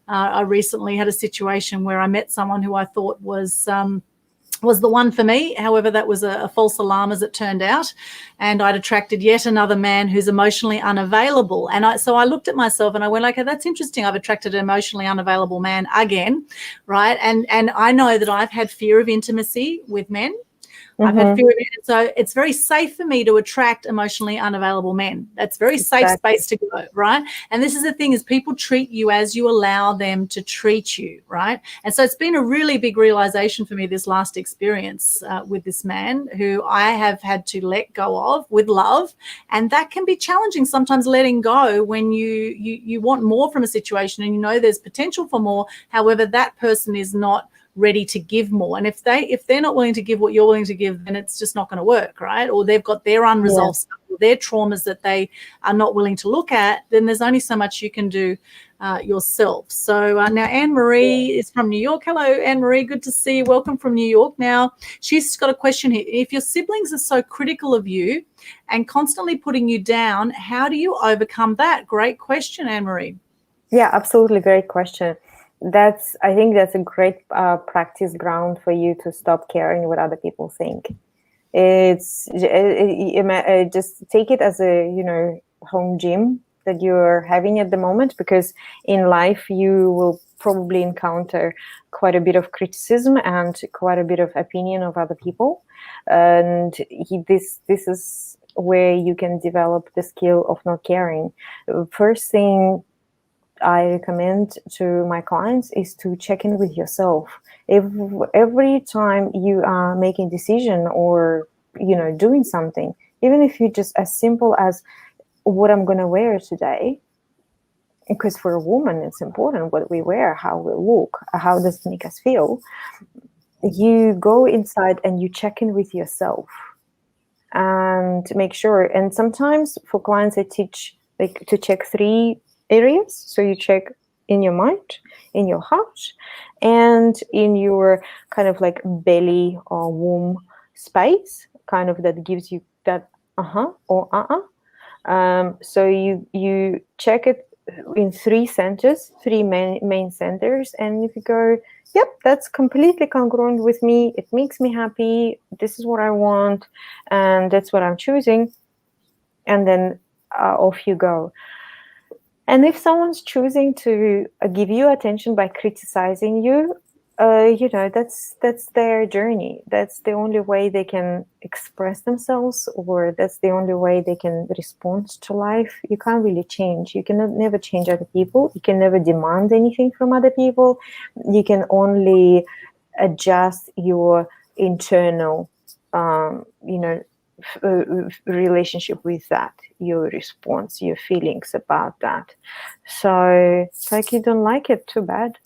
I recently had a situation where I met someone who I thought was the one for me. However, that was a false alarm, as it turned out, and I'd attracted yet another man who's emotionally unavailable. And so I looked at myself and I went, okay, that's interesting. I've attracted an emotionally unavailable man again, right? And I know that I've had fear of intimacy with men. I've had fear of it. So it's very safe for me to attract emotionally unavailable men. That's very safe space to go, right? And this is the thing, is people treat you as you allow them to treat you, right? And so it's been a really big realization for me, this last experience with this man who I have had to let go of with love. And that can be challenging sometimes, letting go when you want more from a situation and there's potential for more. However, that person is not ready to give more, and if they're not willing to give what you're willing to give, then it's just not going to work, right? Or they've got their unresolved stuff, or their traumas that they are not willing to look at, then there's only so much you can do yourself. So now Anne-Marie is from New York. Hello, Anne-Marie, good to see you. Welcome from New York. Now she's got a question here. If your siblings are so critical of you and constantly putting you down, how do you overcome that? Great question, Anne-Marie. Yeah, absolutely, great question. I think that's a great practice ground for you to stop caring what other people think. Just take it as a home gym that you're having at the moment, because in life you will probably encounter quite a bit of criticism and quite a bit of opinion of other people, and this is where you can develop the skill of not caring. First thing I recommend to my clients is to check in with yourself. Every time you are making a decision or doing something, even if you just as simple as what I'm going to wear today, because for a woman it's important what we wear, how we look, how does it make us feel. You go inside and you check in with yourself and make sure. And sometimes for clients I teach to check 3 areas. So you check in your mind, in your heart, and in your kind of like belly or womb space, kind of that gives you that or so you check it in 3 centers, 3 main centers, and if you go, yep, that's completely congruent with me, it makes me happy, this is what I want, and that's what I'm choosing, and then off you go. And if someone's choosing to give you attention by criticizing you, that's their journey. That's the only way they can express themselves, or that's the only way they can respond to life. You can't really change. You can never change other people. You can never demand anything from other people. You can only adjust your internal, relationship with that, your response, your feelings about that. So it's like you don't like it, too bad.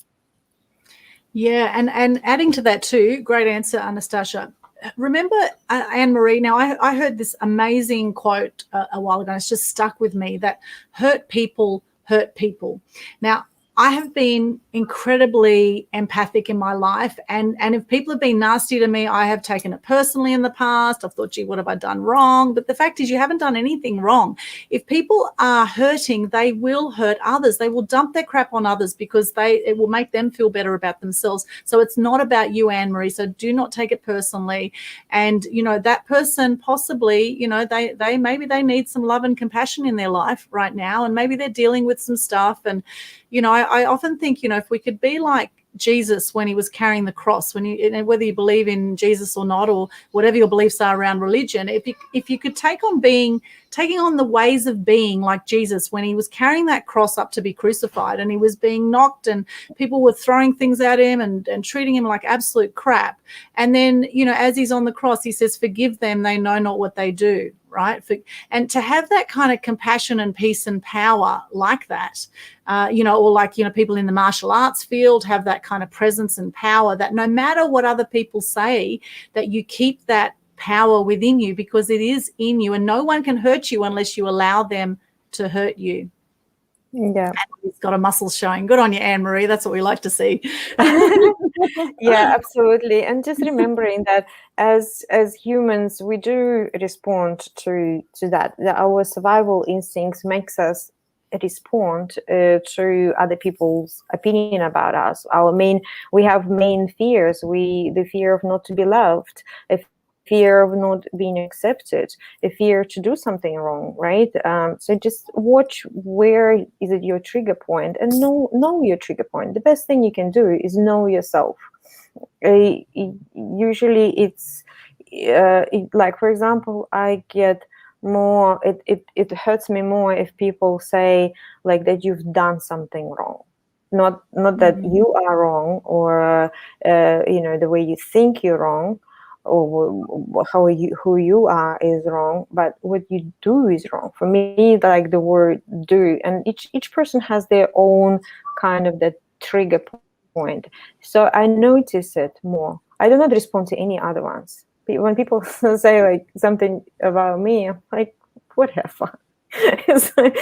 Yeah, and adding to that too, great answer, Anastasha. remember Anne-Marie, now I heard this amazing quote a while ago, and it's just stuck with me, that hurt people hurt people. Now, I have been incredibly empathic in my life, and if people have been nasty to me, I have taken it personally in the past. I've thought, gee, what have I done wrong? But the fact is, you haven't done anything wrong. If people are hurting, they will hurt others. They will dump their crap on others because it will make them feel better about themselves. So it's not about you, Anne-Marie. So do not take it personally. And that person possibly, they maybe they need some love and compassion in their life right now, and maybe they're dealing with some stuff. And I often think, if we could be like Jesus when he was carrying the cross, whether you believe in Jesus or not, or whatever your beliefs are around religion, if you could taking on the ways of being like Jesus when he was carrying that cross up to be crucified, and he was being knocked and people were throwing things at him and treating him like absolute crap. And then, as he's on the cross, he says, forgive them, they know not what they do. Right. And to have that kind of compassion and peace and power like that, or like, people in the martial arts field have that kind of presence and power, that no matter what other people say, that you keep that power within you because it is in you, and no one can hurt you unless you allow them to hurt you. Yeah. He's got a muscle showing. Good on you, Anne-Marie. That's what we like to see. Yeah, absolutely. And just remembering that as humans, we do respond to that. Our survival instincts makes us respond to other people's opinion about us. We have main fears. The fear of not to be loved, a fear of not being accepted, a fear to do something wrong, right? So just watch where is it your trigger point, and know your trigger point. The best thing you can do is know yourself. Usually it's like, for example, I get more, it hurts me more if people say like that you've done something wrong. Not that you are wrong, or the way you think you're wrong, or who you are is wrong, but what you do is wrong. For me, like the word do, and each person has their own kind of that trigger point. So I notice it more. I do not respond to any other ones. When people say like something about me, I'm like, whatever. It's like,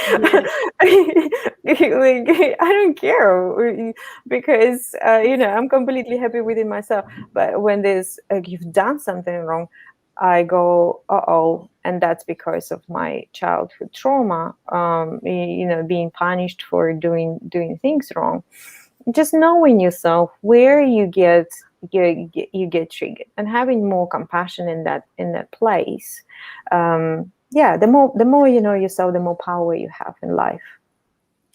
I don't care, because I'm completely happy within myself. But when there's you've done something wrong, I go, uh-oh, and that's because of my childhood trauma. Being punished for doing things wrong. Just knowing yourself where you get triggered, and having more compassion in that place. The more you know yourself, the more power you have in life.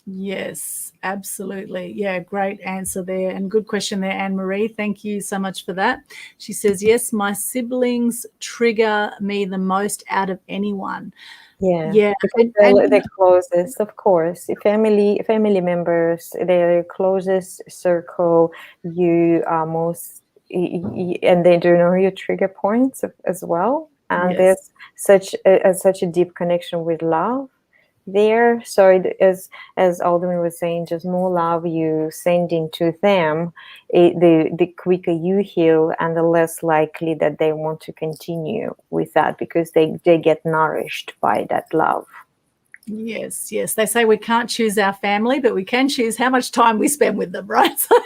Yes, absolutely. Yeah, great answer there, and good question there, Anne-Marie. Thank you so much for that. She says, yes, my siblings trigger me the most out of anyone. Yeah. Because they're closest, of course. Family members, their closest circle, you are most, and they do know your trigger points as well. And there's such a deep connection with love there. So as Aldwyn was saying, just more love you sending to them, the quicker you heal, and the less likely that they want to continue with that, because they get nourished by that love. Yes. They say we can't choose our family, but we can choose how much time we spend with them, right? So,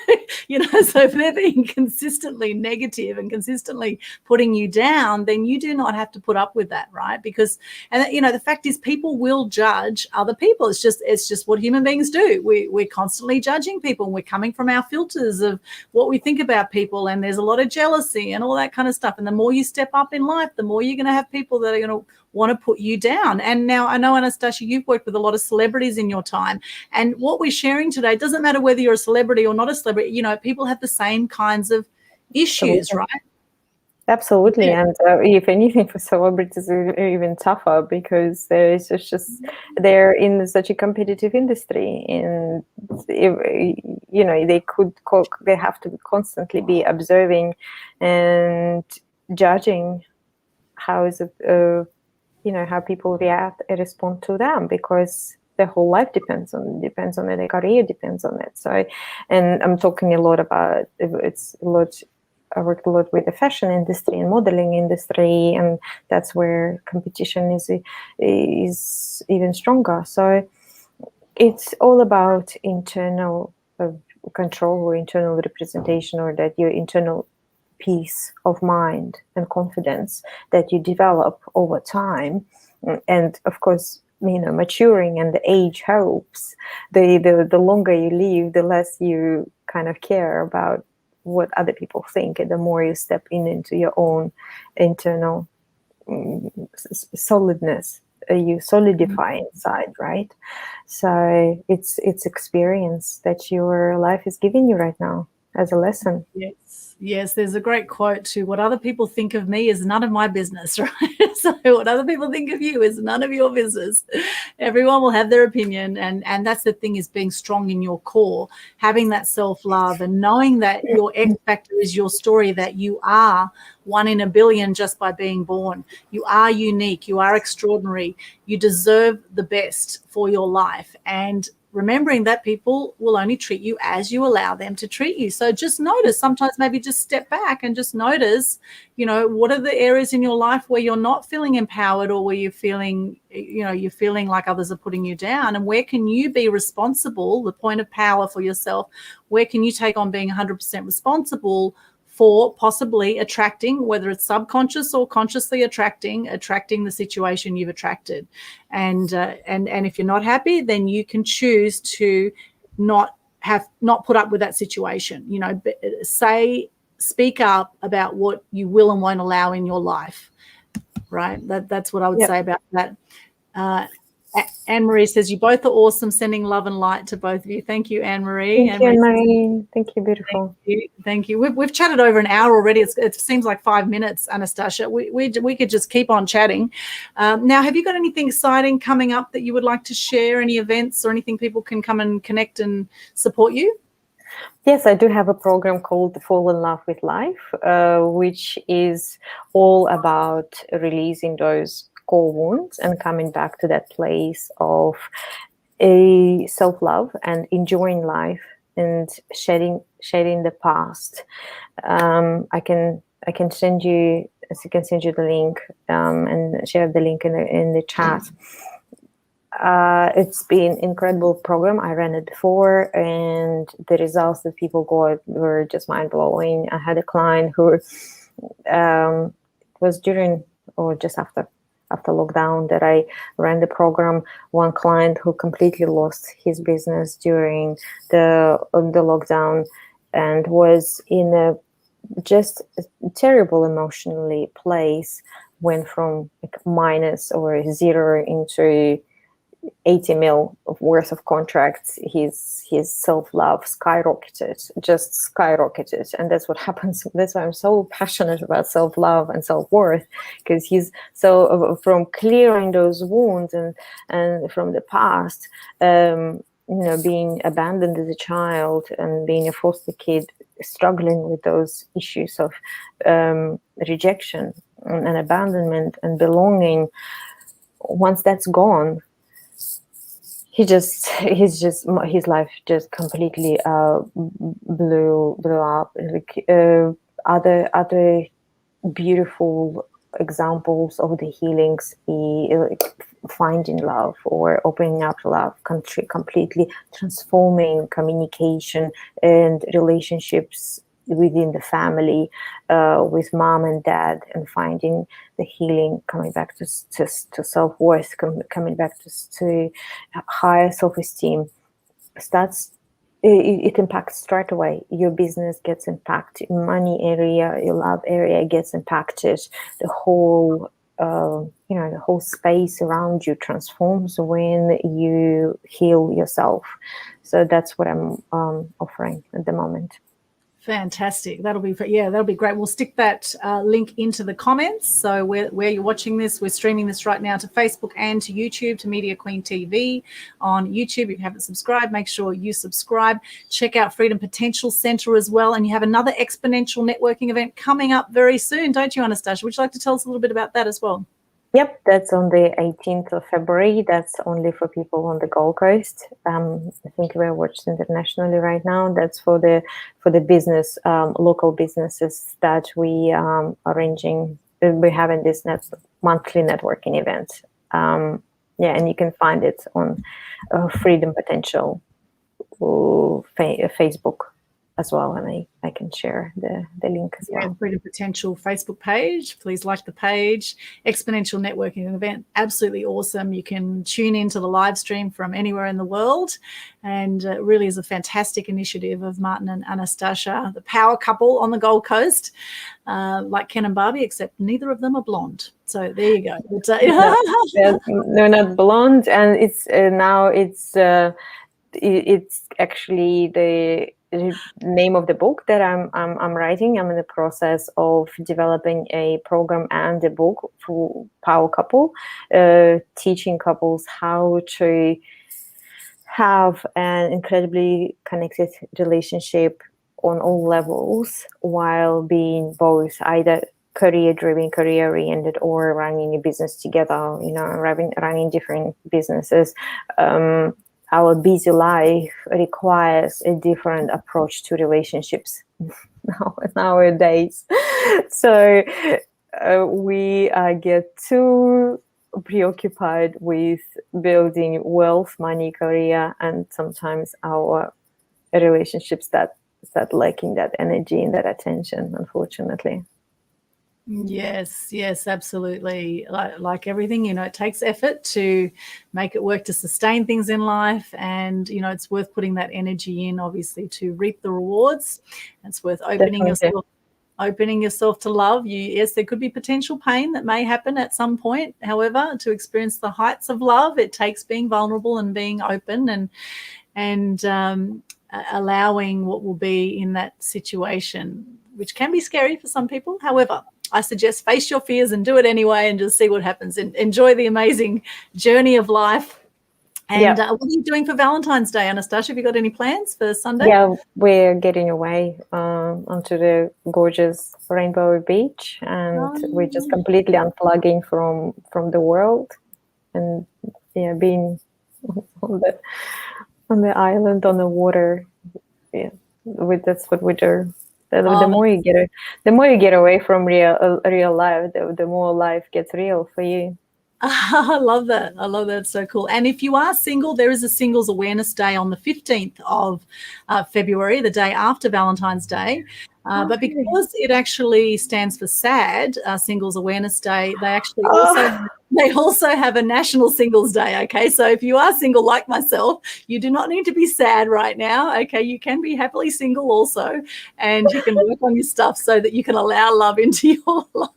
so if they're being consistently negative and consistently putting you down, then you do not have to put up with that, right? Because, the fact is, people will judge other people. It's just what human beings do. We're constantly judging people, and we're coming from our filters of what we think about people, and there's a lot of jealousy and all that kind of stuff. And the more you step up in life, the more you're going to have people that are going to want to put you down. And now I know, Anastasha, you've worked with a lot of celebrities in your time, and what we're sharing today doesn't matter whether you're a celebrity or not a celebrity. People have the same kinds of issues, right? Absolutely. And if anything, for celebrities are even tougher, because they're in such a competitive industry, and they have to constantly be observing and judging how people react and respond to them, because their whole life depends on it, their career depends on it. So, and I'm talking a lot about worked a lot with the fashion industry and modeling industry, and that's where competition is even stronger. So it's all about internal control or internal representation, or that your internal peace of mind and confidence that you develop over time. And of course, maturing and the age helps. The longer you live, the less you kind of care about what other people think, and the more you step into your own internal solidness. You solidify inside, right? So it's experience that your life is giving you right now as a lesson. Yes, there's a great quote to, what other people think of me is none of my business, right? So what other people think of you is none of your business. Everyone will have their opinion, and that's the thing, is being strong in your core, having that self-love and knowing that your X factor is your story, that you are 1 in a billion just by being born. You are unique, you are extraordinary, you deserve the best for your life, and remembering that people will only treat you as you allow them to treat you. So just notice, sometimes maybe just step back and just notice, what are the areas in your life where you're not feeling empowered, or where you're feeling like others are putting you down, and where can you be responsible, the point of power for yourself, where can you take on being 100% responsible for possibly attracting, whether it's subconscious or consciously attracting the situation you've attracted. And if you're not happy, then you can choose to not put up with that situation. Speak up about what you will and won't allow in your life, right? That's what I would say about that. Anne-Marie says, you both are awesome, sending love and light to both of you. Thank you, Anne-Marie. Thank you, Anne-Marie. Thank you, beautiful. Thank you. We've chatted over an hour already. It seems like 5 minutes, Anastasha. We could just keep on chatting. Now, have you got anything exciting coming up that you would like to share, any events or anything people can come and connect and support you? Yes, I do have a program called Fall in Love with Life, which is all about releasing those core wounds and coming back to that place of a self-love and enjoying life and shedding the past. I can send you the link and share the link in the chat. It's been incredible program. I ran it before, and the results that people got were just mind-blowing. I had a client who was during or just after lockdown that I ran the program. One client who completely lost his business during the lockdown and was in a just terrible emotionally place, went from minus or zero into 80 mil worth of contracts. His self-love skyrocketed, and that's what happens. That's why I'm so passionate about self-love and self-worth, because he's so from clearing those wounds and from the past, being abandoned as a child and being a foster kid, struggling with those issues of rejection and abandonment and belonging. Once that's gone, his life just completely blew up. Like other beautiful examples of the healings, like finding love or opening up to love, completely transforming communication and relationships within the family, with mom and dad, and finding the healing, coming back to self-worth, coming back to higher self-esteem. It impacts straight away. Your business gets impacted, money area, your love area gets impacted. The whole the whole space around you transforms when you heal yourself. So that's what I'm offering at the moment. Fantastic. That'll be great. We'll stick that link into the comments. So where you're watching this, we're streaming this right now to Facebook and to YouTube, to Media Queen TV on YouTube. If you haven't subscribed, make sure you subscribe. Check out Freedom Potential Center as well. And you have another exponential networking event coming up very soon, don't you, Anastasha? Would you like to tell us a little bit about that as well? Yep, that's on the 18th of February. That's only for people on the Gold Coast. I think we're watched internationally right now. That's for the business, local businesses that we arranging. We're having this monthly networking event. And you can find it on Freedom Potential Facebook as well, and I can share the link as well. Freedom Potential Facebook page. Please like the page. Exponential Networking event, absolutely awesome. You can tune into the live stream from anywhere in the world, and it really is a fantastic initiative of Martin and Anastasha, the power couple on the Gold Coast, like Ken and Barbie, except neither of them are blonde. So there you go. They're not blonde, and it's actually the name of the book that I'm writing. I'm in the process of developing a program and a book for power couple, teaching couples how to have an incredibly connected relationship on all levels while being both either career-driven, career-oriented, or running a business together, running different businesses. Our busy life requires a different approach to relationships nowadays. So we get too preoccupied with building wealth, money, career, and sometimes our relationships that start lacking that energy and that attention, unfortunately. Yes, absolutely. Like everything, it takes effort to make it work, to sustain things in life. And, it's worth putting that energy in, obviously, to reap the rewards. It's worth opening yourself to love. Yes, there could be potential pain that may happen at some point. However, to experience the heights of love, it takes being vulnerable and being open and allowing what will be in that situation, which can be scary for some people. However, I suggest face your fears and do it anyway and just see what happens. And enjoy the amazing journey of life. And what are you doing for Valentine's Day, Anastasha? Have you got any plans for Sunday? Yeah, we're getting away onto the gorgeous Rainbow Beach, and we're just completely unplugging from the world, and being on the island, on the water. Yeah, that's what we do. The more you get away from real life, the more life gets real for you. I love that. It's so cool. And if you are single, there is a Singles Awareness Day on the 15th of February, the day after Valentine's Day. But because it actually stands for SAD, Singles Awareness Day, they actually also have a National Singles Day. Okay, so if you are single like myself, you do not need to be sad right now. Okay, you can be happily single also, and you can work on your stuff so that you can allow love into your life.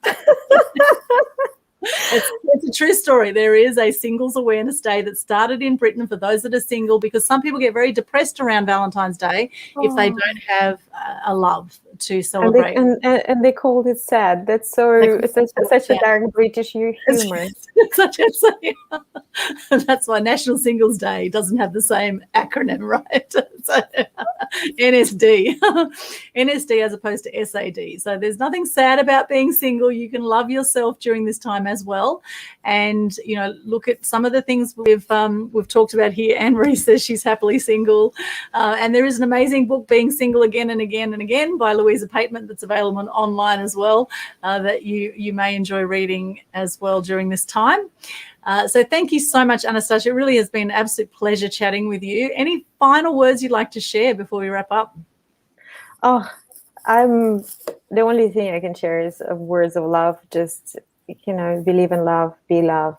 It's a true story. There is a Singles Awareness Day that started in Britain for those that are single, because some people get very depressed around Valentine's Day if they don't have a love to celebrate. And they called it sad. That's such a dark British humor. That's why National Singles Day doesn't have the same acronym, right? So, NSD. NSD as opposed to SAD. So there's nothing sad about being single. You can love yourself during this time as well. And, look at some of the things we've talked about here. Anne-Marie says she's happily single. And there is an amazing book, Being Single Again and Again and Again, by Louisa Pateman, that's available online as well, that you may enjoy reading as well during this time. So thank you so much, Anastasha. It really has been an absolute pleasure chatting with you. Any final words you'd like to share before we wrap up? The only thing I can share is words of love. Just, believe in love, be love,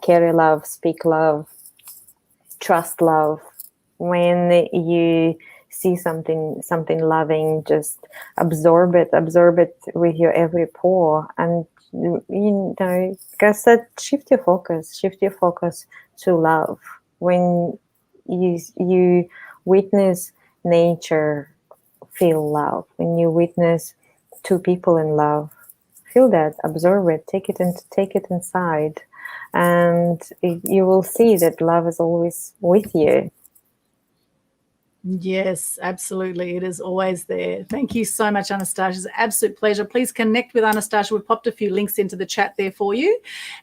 carry love, speak love, trust love. When you see something loving, just absorb it with your every pore, and shift your focus to love. When you witness nature, feel love. When you witness two people in love, feel that, absorb it, take it inside, and you will see that love is always with you. Yes, absolutely. It is always there. Thank you so much, Anastasha. It's an absolute pleasure. Please connect with Anastasha. We've popped a few links into the chat there for you.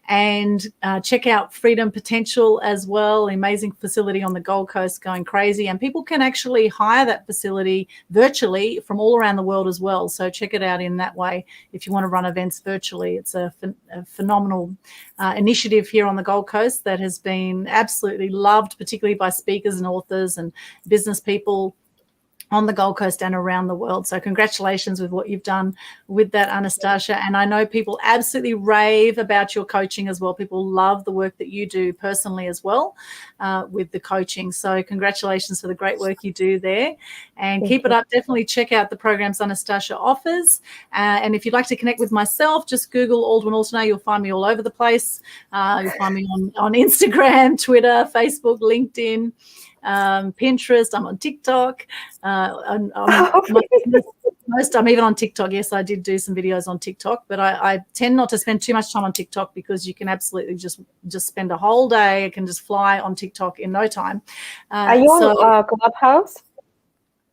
And check out Freedom Potential as well, amazing facility on the Gold Coast, going crazy. And people can actually hire that facility virtually from all around the world as well. So check it out in that way if you want to run events virtually. It's a phenomenal initiative here on the Gold Coast that has been absolutely loved, particularly by speakers and authors and business people on the Gold Coast and around the world. So congratulations with what you've done with that, Anastasha. And I know people absolutely rave about your coaching as well. People love the work that you do personally as well with the coaching. So congratulations for the great work you do there. And keep it up. Definitely check out the programs Anastasha offers. And if you'd like to connect with myself, just Google Aldwyn Altuney. You'll find me all over the place. You'll find me on Instagram, Twitter, Facebook, LinkedIn, Pinterest. I'm on TikTok. I'm even on TikTok. Yes, I did do some videos on TikTok, but I tend not to spend too much time on TikTok because you can absolutely just spend a whole day. It can just fly on TikTok in no time. Are you on Clubhouse?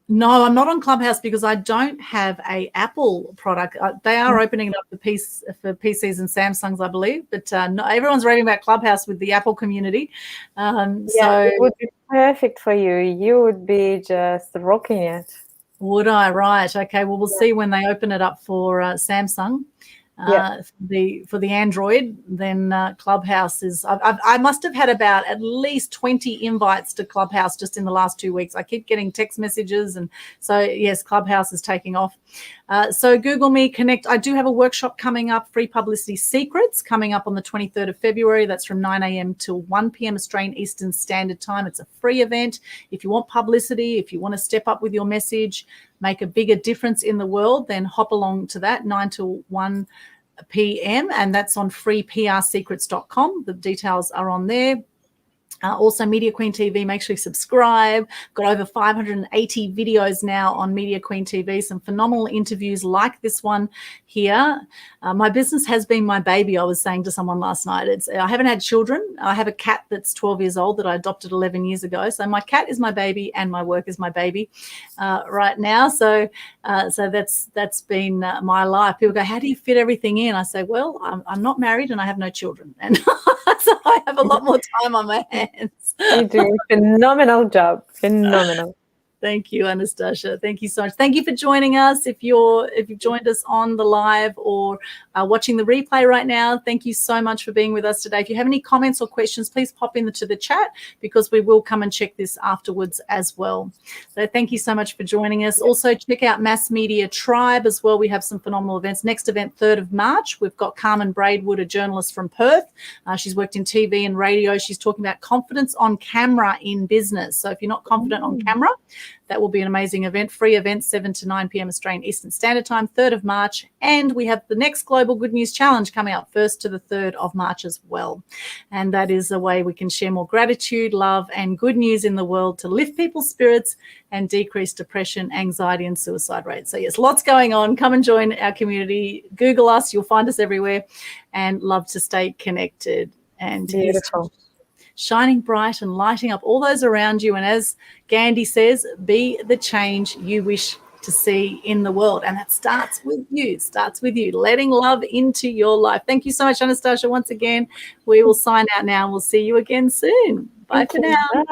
No, I'm not on Clubhouse because I don't have a Apple product. They are opening it up for PCs and Samsungs, I believe, but everyone's raving about Clubhouse with the Apple community. So it would be perfect for you. You would be just rocking it. Would I? Right. Okay. Well, we'll see when they open it up for Samsung. For the Android, then Clubhouse is. I must have had about at least 20 invites to Clubhouse just in the last 2 weeks. I keep getting text messages, and so yes, Clubhouse is taking off. So Google me, connect. I do have a workshop coming up, Free Publicity Secrets, coming up on the 23rd of February. That's from 9 a.m. till 1 p.m. Australian Eastern Standard Time. It's a free event. If you want publicity, if you want to step up with your message, make a bigger difference in the world, then hop along to that 9 till 1 p.m. and that's on freeprSecrets.com. The details are on there. Also, Media Queen TV, make sure you subscribe. Got over 580 videos now on Media Queen TV, some phenomenal interviews like this one here. My business has been my baby, I was saying to someone last night. I haven't had children. I have a cat that's 12 years old that I adopted 11 years ago. So my cat is my baby and my work is my baby right now. So that's been my life. People go, how do you fit everything in? I say, well, I'm not married and I have no children. And so I have a lot more time on my hands. You do a phenomenal job. Phenomenal. Thank you, Anastasha. Thank you so much. Thank you for joining us. If you've joined us on the live or watching the replay right now, thank you so much for being with us today. If you have any comments or questions, please pop into the chat because we will come and check this afterwards as well. So thank you so much for joining us. Also, check out Mass Media Tribe as well. We have some phenomenal events. Next event, 3rd of March, we've got Carmen Braidwood, a journalist from Perth. She's worked in TV and radio. She's talking about confidence on camera in business. So if you're not confident on camera, that will be an amazing event. Free event, 7 to 9 p.m. Australian Eastern Standard Time, 3rd of March. And we have the next Global Good News Challenge coming up 1st to the 3rd of March as well. And that is a way we can share more gratitude, love, and good news in the world to lift people's spirits and decrease depression, anxiety, and suicide rates. So yes, lots going on. Come and join our community. Google us. You'll find us everywhere, and love to stay connected. And beautiful. Shining bright and lighting up all those around you. And as Gandhi says, be the change you wish to see in the world. And that starts with you, letting love into your life. Thank you so much, Anastasha, once again. We will sign out now. We'll see you again soon. Bye for now.